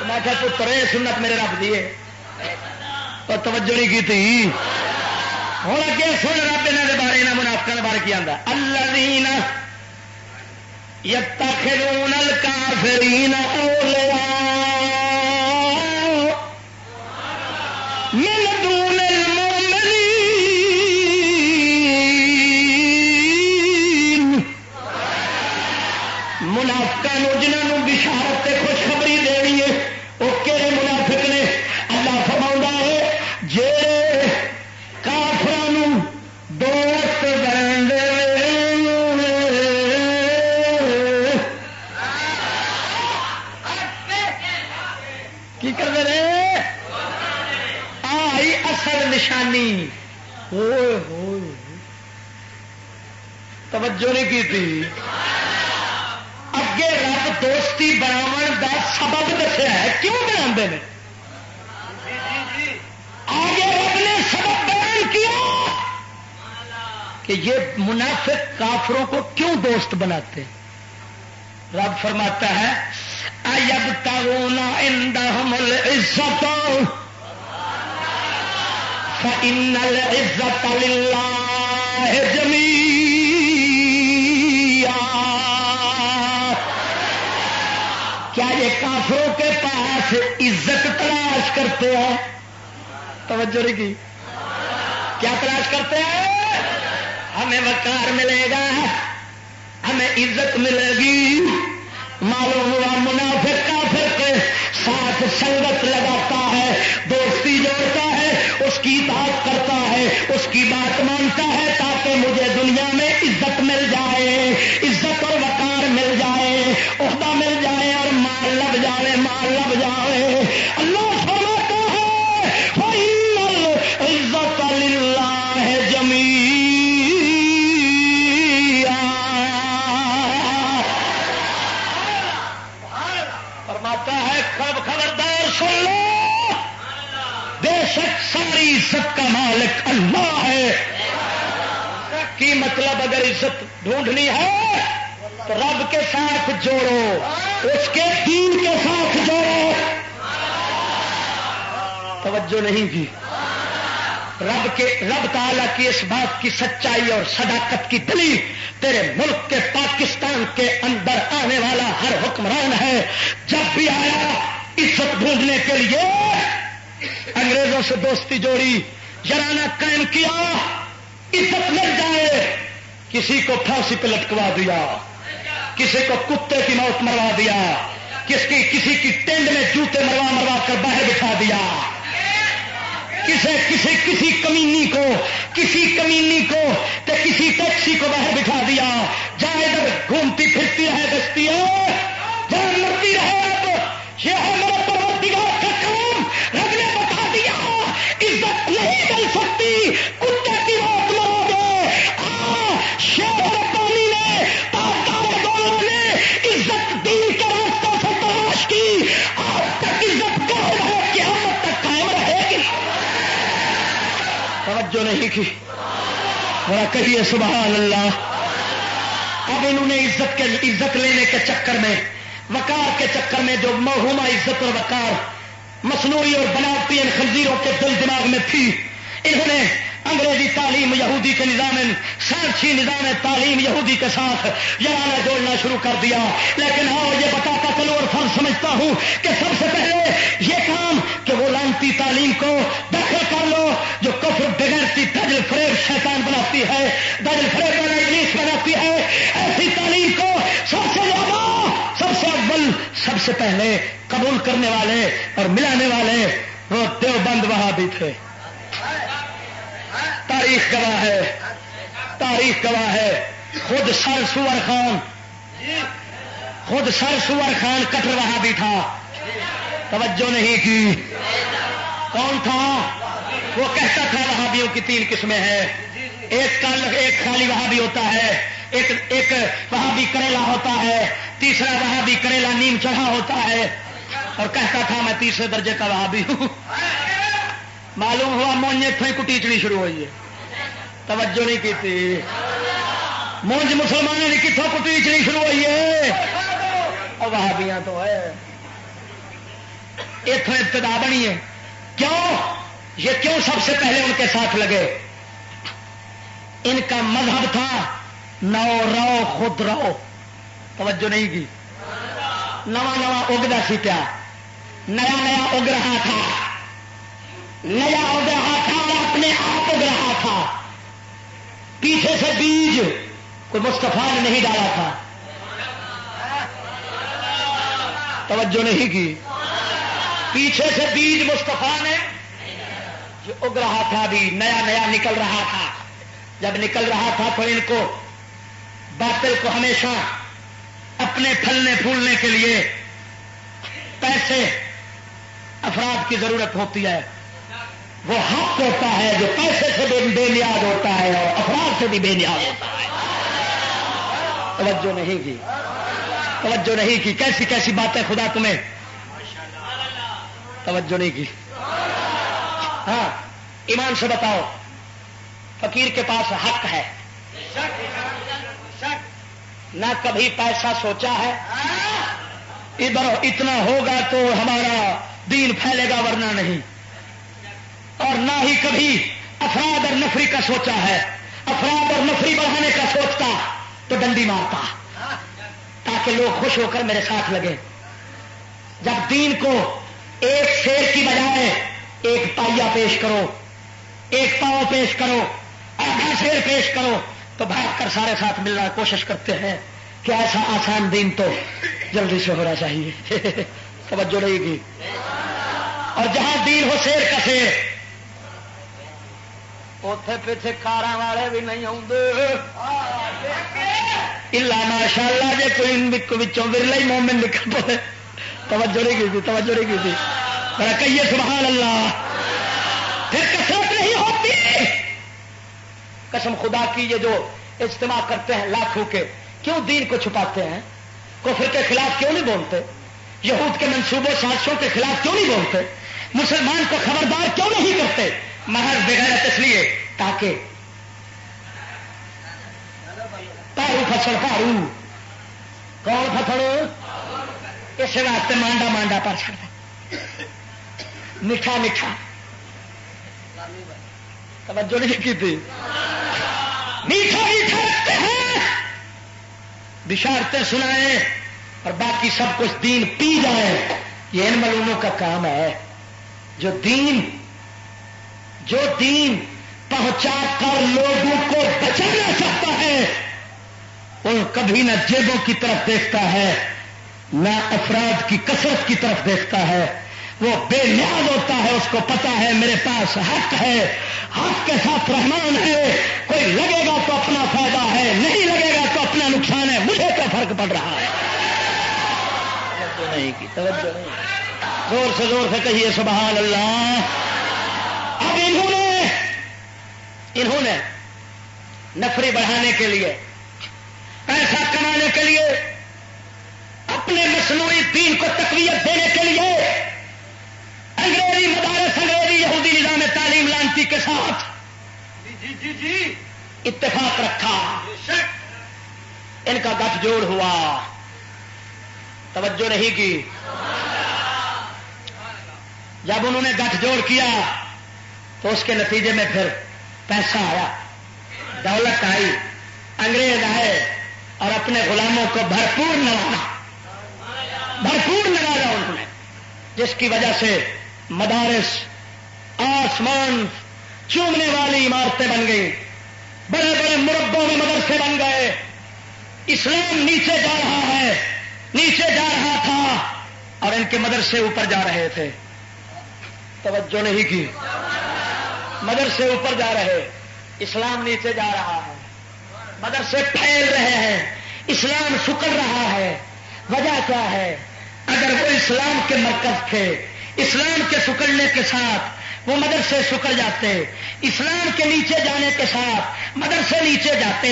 میں کیا پتر یہ سنت میرے رب دی ہے. تو توجہ نہیں کی تھی. ہوں اگے سن رب یہاں کے بارے یہاں منافقوں کے بارے کی آتا الذین یتخذون الکافرین اولیاء من دون المؤمنین. منافقوں جنہوں بشارت سے خوشخبری دینی ہے وہ کہڑے منافق نے؟ اللہ فرماؤں ہے جے کافروں دوست بن دے کی کرتے رہے. آئی اصل نشانی. ہوئے ہوئے توجہ نہیں کی تھی. اگے رب دوستی بناو دا سبب دسیا ہے کیوں بنا ہیں. آگے رب نے سبب بیان کیا کہ یہ منافق کافروں کو کیوں دوست بناتے. رب فرماتا ہے ایبتغون عندهم العزت فإن العزت للہ جمیعا. کیا یہ کافروں کے پاس عزت تلاش کرتے ہیں؟ توجہ نہیں کی. کیا تلاش کرتے ہیں؟ ہمیں وقار ملے گا، ہمیں عزت ملے گی. معلوم ہوا منافق کافر کے ساتھ سنگت لگاتا ہے، دوستی جوڑتا ہے، اس کی اطاعت کرتا ہے، اس کی بات مانتا ہے تاکہ مجھے دنیا میں عزت مل جائے، عزت اور وقار مل جائے، عہدہ مل جائے اور مال لگ جائے، مال لگ جائے. اللہ فرماتا ہے فإن العزت للہ جمیعا. فرماتا ہے خبردار سن لو، بے شک ساری عزت کا مالک اللہ ہے. کی مطلب اگر عزت ڈھونڈنی ہے تو رب کے ساتھ جوڑو، اس کے دین کے ساتھ جوڑو. توجہ نہیں کی. رب تعالیٰ کی اس بات کی سچائی اور صداقت کی دلیل تیرے ملک کے پاکستان کے اندر آنے والا ہر حکمران ہے. جب بھی آیا عزت ڈھونڈنے کے لیے انگریزوں سے دوستی جوڑی، یارانہ قائم کیا، عزت مل جائے، کسی کو پھانسی پہ لٹکوا دیا، کسی کو کتے کی موت مروا دیا، کسی کی ٹینڈ میں جوتے مروا کر باہر بٹھا دیا، کسی کمینی کو تو کسی ٹیکسی کو باہر بٹھا دیا. جہاں ادھر گھومتی پھرتی رہے بستی ہے، جہاں مرتی رہے. اب یہ ہے میرے پروردگار کا کام. رب نے بتا دیا عزت نہیں مل نہیں کی؟ ذرا کہیے سبحان اللہ. اب انہوں نے عزت لینے کے چکر میں، وقار کے چکر میں، جو موہومہ عزت اور وقار مصنوعی اور بناوٹی ان خنزیروں کے دل دماغ میں تھی، انہوں نے انگریزی تعلیم یہودی کے نظام، سائنسی نظام تعلیم یہودی کے ساتھ جڑانا جوڑنا شروع کر دیا. لیکن ہاں یہ بتاتا چلو اور فرض سمجھتا ہوں کہ سب سے پہلے یہ کام کہ وہ لانتی تعلیم کو داخل کر لو جو کفر بغیرتی دجل فریب شیطان بناتی ہے، دجل فریب والا ابلیس بناتی ہے. ایسی تعلیم کو سب سے زیادہ، سب سے اول، سب سے پہلے قبول کرنے والے اور ملانے والے وہ دیوبند وہابی تھے. تاریخ گواہ ہے، تاریخ گواہ ہے. خود سر سور خان کٹر وہابی تھا. توجہ نہیں کی. کون تھا وہ؟ کہتا تھا وہابیوں کی 3 قسمیں ہیں. ایک خالی وہابی ہوتا ہے، ایک وہابی کریلا ہوتا ہے، تیسرا وہابی کریلا نیم چڑھا ہوتا ہے. اور کہتا تھا میں 3رے درجے کا وہابی ہوں. معلوم ہوا مونج اتوں ہی کٹیچنی شروع ہوئی ہے. توجہ نہیں کی تھی. مونج مسلمانوں نے کتوں کٹیچنی شروع ہوئی ہے. اور وہابیاں تو ہے اتوں ابتدا بنی ہے. کیوں؟ یہ کیوں سب سے پہلے ان کے ساتھ لگے؟ ان کا مذہب تھا نو رو خود رہو. توجہ نہیں کی. نواں اگتا سی پیا، نیا اگ رہا تھا، نیا اگ رہا تھا اور اپنے آپ اگ رہا تھا. پیچھے سے بیج کوئی مصطفیٰ نے نہیں ڈالا تھا. توجہ نہیں کی. پیچھے سے بیج مصطفیٰ نے جو اگ رہا تھا بھی نیا نکل رہا تھا. جب نکل رہا تھا تو ان کو باطل کو ہمیشہ اپنے پھلنے پھولنے کے لیے پیسے افراد کی ضرورت ہوتی ہے. وہ حق ہوتا ہے جو پیسے سے بے نیاز ہوتا ہے اور افراد سے بھی بے نیاز ہوتا ہے. توجہ نہیں کی. توجہ نہیں کی. کیسی کیسی باتیں خدا تمہیں. توجہ نہیں کی. ہاں ایمان سے بتاؤ فقیر کے پاس حق ہے، نہ کبھی پیسہ سوچا ہے ادھر اتنا ہوگا تو ہمارا دین پھیلے گا ورنہ نہیں، اور نہ ہی کبھی افراد اور نفری کا سوچا ہے. افراد اور نفری بڑھانے کا سوچتا تو ڈنڈی مارتا تاکہ لوگ خوش ہو کر میرے ساتھ لگے. جب دین کو ایک شیر کی بجائے ایک پائیا پیش کرو، ایک پاؤں پیش کرو، آدھا شیر پیش کرو تو بھاگ کر سارے ساتھ ملنا کوشش کرتے ہیں کہ ایسا آسان دین تو جلدی سے ہونا چاہیے. توجہ رہے گی. اور جہاں دین ہو شیر کا شیر اوتھے پیچھے کاراں والے بھی نہیں آتے. الا ماشاء اللہ جی کوئی ورلا ہی مومن نکل پڑے. توجہ نہیں کی. توجہ نہیں کی. کہیے سبحان اللہ. پھر کثرت نہیں ہوتی. قسم خدا کی یہ جو اجتماع کرتے ہیں لاکھوں کے، کیوں دین کو چھپاتے ہیں؟ کفر کے خلاف کیوں نہیں بولتے؟ یہود کے منصوبوں سازشوں کے خلاف کیوں نہیں بولتے؟ مسلمان کو خبردار کیوں نہیں کرتے؟ محض بغیرت اس لیے تاکہ پارو فصل پارو. کون فصل؟ اس واسطے مانڈا مانڈا پر چڑھتا میٹھا میٹھا. توجہ نہیں کی تھی. میٹھا میٹھا رکھتے ہیں، بشارتیں سنائیں اور باقی سب کچھ دین پی جائیں. یہ ان ملونوں کا کام ہے جو دین پہنچا کر لوگوں کو بچانا چاہتا ہے وہ کبھی نہ جیبوں کی طرف دیکھتا ہے نہ افراد کی کثرت کی طرف دیکھتا ہے. وہ بے نیاز ہوتا ہے. اس کو پتا ہے میرے پاس حق ہے، حق کے ساتھ رحمان ہے. کوئی لگے گا تو اپنا فائدہ ہے، نہیں لگے گا تو اپنا نقصان ہے. مجھے کیا فرق پڑ رہا ہے؟ توجہ نہیں کی. توجہ نہیں. زور سے کہیے سبحان اللہ. اب انہوں نے نفری بڑھانے کے لیے، پیسہ کمانے کے لیے، اپنے مصنوعی دین کو تقویت دینے کے لیے انگریزی مدارس، انگریزی یہودی نظام تعلیم لانتی کے ساتھ اتفاق رکھا، ان کا گٹھ جوڑ ہوا، توجہ نہیں کی۔ جب انہوں نے گٹھ جوڑ کیا تو اس کے نتیجے میں پھر پیسہ آیا، دولت آئی، انگریز آئے اور اپنے غلاموں کو بھرپور نوازا انہوں نے، جس کی وجہ سے مدارس آسمان چومنے والی عمارتیں بن گئی، بڑے بڑے مربوں میں مدرسے بن گئے، اسلام نیچے جا رہا ہے، نیچے جا رہا تھا اور ان کے مدرسے اوپر جا رہے تھے، توجہ نہیں کی، مدرسے اوپر جا رہے، اسلام نیچے جا رہا ہے، مدرسے پھیل رہے ہیں، اسلام سکڑ رہا ہے۔ وجہ کیا ہے؟ اگر وہ اسلام کے مرکز تھے، اسلام کے سکڑنے کے ساتھ وہ مدرسے سکڑ جاتے، اسلام کے نیچے جانے کے ساتھ مدرسے نیچے جاتے،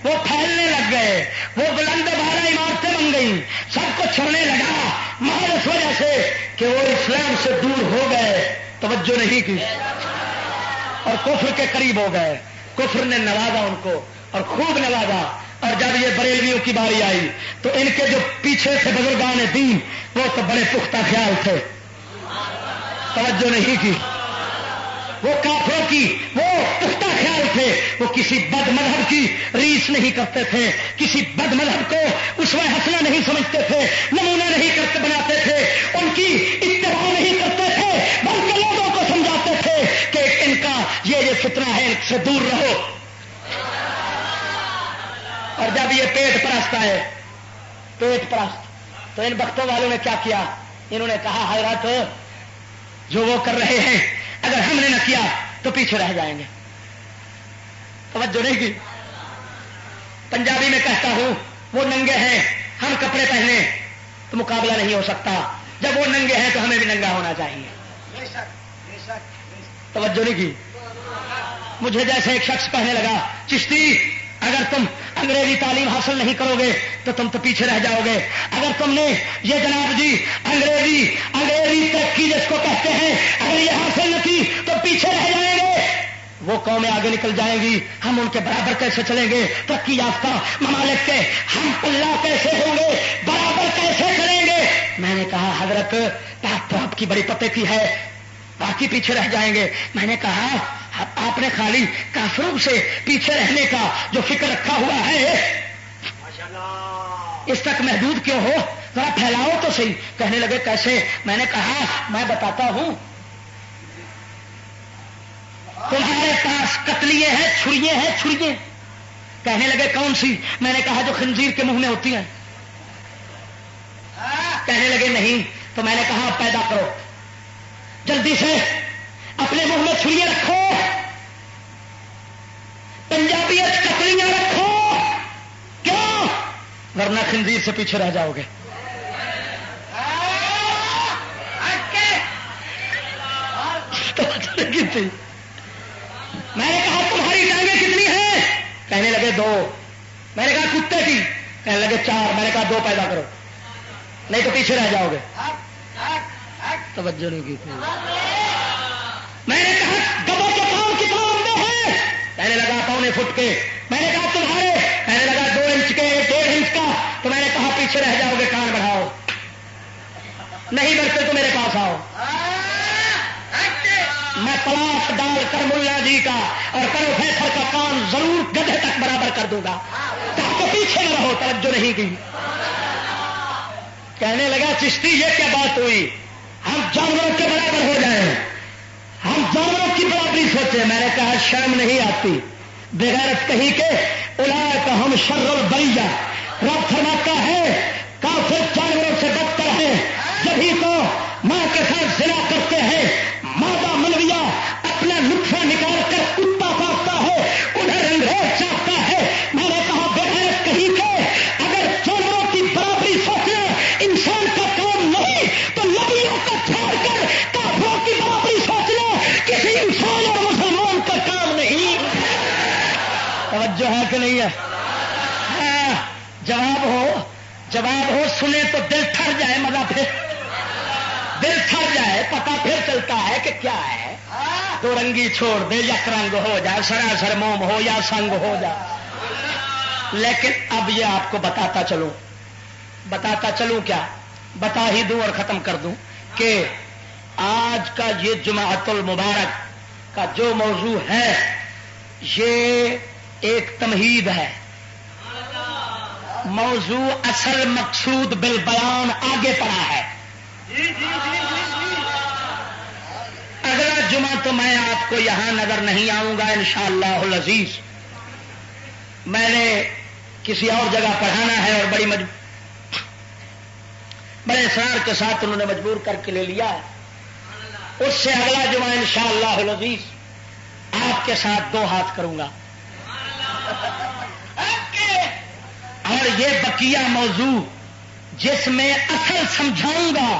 وہ پھیلنے لگ گئے، وہ بلند بالا عمارتیں بن گئیں، سب کو چھوڑنے لگا، مگر اس وجہ سے کہ وہ اسلام سے دور ہو گئے، توجہ نہیں کی، اور کفر کے قریب ہو گئے۔ کفر نے نوازا ان کو اور خوب نوازا، اور جب یہ بریلویوں کی باری آئی تو ان کے جو پیچھے تھے بزرگان دین، وہ تو بڑے پختہ خیال تھے، توجہ نہیں کی، وہ کافروں کی وہ پختہ خیال تھے، وہ کسی بد مذہب کی ریس نہیں کرتے تھے، کسی بد مذہب کو اسوہ حسنہ نہیں سمجھتے تھے، نمونہ نہیں کرتے بناتے تھے، ان کی اتباع نہیں کرتے تھے، بلکہ لوگوں کو سمجھاتے تھے کہ ان کا یہ فتنہ ہے، ان سے دور رہو۔ اور جب یہ پیٹ پرست آئے، پیٹ پرست، تو ان بختوں والوں نے کیا کیا؟ انہوں نے کہا حضرت جو وہ کر رہے ہیں اگر ہم نے نہ کیا تو پیچھے رہ جائیں گے، توجہ نہیں کی۔ پنجابی میں کہتا ہوں وہ ننگے ہیں، ہم کپڑے پہنے تو مقابلہ نہیں ہو سکتا، جب وہ ننگے ہیں تو ہمیں بھی ننگا ہونا چاہیے، توجہ نہیں کی۔ مجھے جیسے ایک شخص کہنے لگا، چشتی اگر تم انگریزی تعلیم حاصل نہیں کرو گے تو تم تو پیچھے رہ جاؤ گے، اگر تم نے یہ جناب جی انگریزی ترقی جس کو کہتے ہیں اگر یہ حاصل نہ کی تو پیچھے رہ جائیں گے، وہ قومیں آگے نکل جائیں گی، ہم ان کے برابر کیسے چلیں گے؟ ترقی یافتہ ممالک کے ہم اللہ کیسے ہوں گے؟ برابر کیسے کریں گے؟ میں نے کہا حضرت بات تو آپ کی بڑی پتے کی ہے، باقی پیچھے رہ جائیں گے۔ میں نے کہا آپ نے خالی کافروں سے پیچھے رہنے کا جو فکر رکھا ہوا ہے اس تک محدود کیوں ہو؟ ذرا پھیلاؤ تو صحیح۔ کہنے لگے کیسے؟ میں نے کہا میں بتاتا ہوں، تمہارے پاس کتلیے ہیں، چھریے ہیں، چھریے۔ کہنے لگے کون سی؟ میں نے کہا جو خنزیر کے منہ میں ہوتی ہیں۔ کہنے لگے نہیں، تو میں نے کہا پیدا کرو، جلدی سے اپنے منہ میں چھریے رکھو، پنجابیت کتلیاں رکھو، کیوں؟ ورنہ خنزیر سے پیچھے رہ جاؤ گے۔ میں نے کہا تمہاری ٹانگیں کتنی ہیں؟ کہنے لگے 2۔ میں نے کہا کتے کی؟ کہنے لگے 4۔ میں نے کہا 2 پیدا کرو، نہیں تو پیچھے رہ جاؤ گے۔ توجہ نہیں کی۔ میں نے کہا گدھوں کے کام کتنا لمبے ہیں؟ کہنے لگا 1.25 فٹ کے۔ میں نے کہا تمہارے؟ کہنے لگا 2 انچ کے، 1.5 انچ کا۔ تو میں نے کہا پیچھے رہ جاؤ گے، کان بڑھاؤ، نہیں بڑھتے تو میرے پاس آؤ، میں پلاٹ ڈال کر ملا جی کا اور پروفیسر کا کام ضرور گدھے تک برابر کر دوں گا، تاکہ پیچھے نہ رہو۔ توجہ نہیں کی۔ کہنے لگا چشتی یہ کیا بات ہوئی؟ ہم جانوروں کے برابر ہو جائیں، ہم جانوروں کی برابری سوچے۔ میں نے کہا شرم نہیں آتی بغیرت کہیں کہ اولئک ہم شر البریہ۔ رب فرماتا ہے کافر جانوروں سے بدتر ہے، جبھی تو ماں کے ساتھ زنا کرتے ہیں، مادہ منویہ اپنا نطفہ نکال کر کتا کاٹتا ہے، ادھر انگریز چاہتا ہے۔ میں نے کہا بغیرت کہیں کہ اگر جانوروں کی برابری سوچنا انسان کا کام نہیں تو نبیوں کا چھوڑ کر کافروں کی برابری سوچنا کسی انسان اور مسلمان کا کام نہیں۔ توجہ ہے کہ نہیں ہے؟ جواب ہو سنے تو دل تھر جائے، مزہ پھر دل تھر جائے، پتہ پھر چلتا ہے کہ کیا ہے۔ تو رنگی چھوڑ دے، یک رنگ ہو جائے، سراسر موم ہو یا سنگ ہو جائے۔ لیکن اب یہ آپ کو بتاتا چلوں کیا بتا ہی دوں اور ختم کر دوں کہ آج کا یہ جمعۃ المبارک کا جو موضوع ہے یہ ایک تمہید ہے۔ موضوع اصل مقصود بالبیان آگے پڑا ہے۔ اگلا جمعہ تو میں آپ کو یہاں نظر نہیں آؤں گا انشاءاللہ العزیز، میں نے کسی اور جگہ پڑھانا ہے اور بڑے اصرار کے ساتھ انہوں نے مجبور کر کے لے لیا ہے۔ اس سے اگلا جمعہ انشاءاللہ العزیز آپ کے ساتھ دو ہاتھ کروں گا، اور یہ بقیہ موضوع جس میں اصل سمجھاؤں گا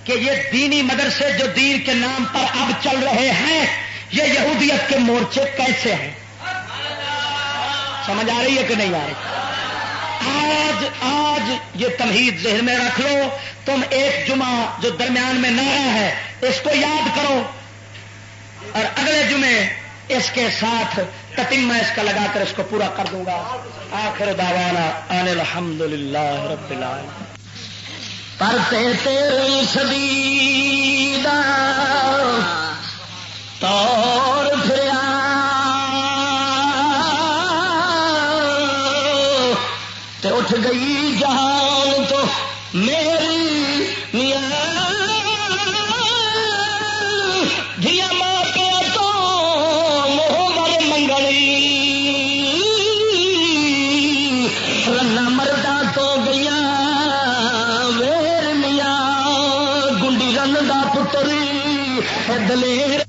کہ یہ دینی مدرسے جو دین کے نام پر اب چل رہے ہیں یہ یہودیت کے مورچے کیسے ہیں، سمجھ آ رہی ہے کہ نہیں آ رہی؟ آج یہ تمہید ذہن میں رکھ لو، تم ایک جمعہ جو درمیان میں نعرہ ہے اس کو یاد کرو، اور اگلے جمعے اس کے ساتھ تتمہ اس کا لگا کر اس کو پورا کر دوں گا۔ آخر دعوانا ان الحمدللہ رب العالمین۔ پرتے تیری صدی دا طور پھریا تے اٹھ گئی جہان تو میری میاں دھیا ماں پیو تو محمد منگلی رنا مردا تو گیا ویر میاں گنڈی رن دا پتری دلیر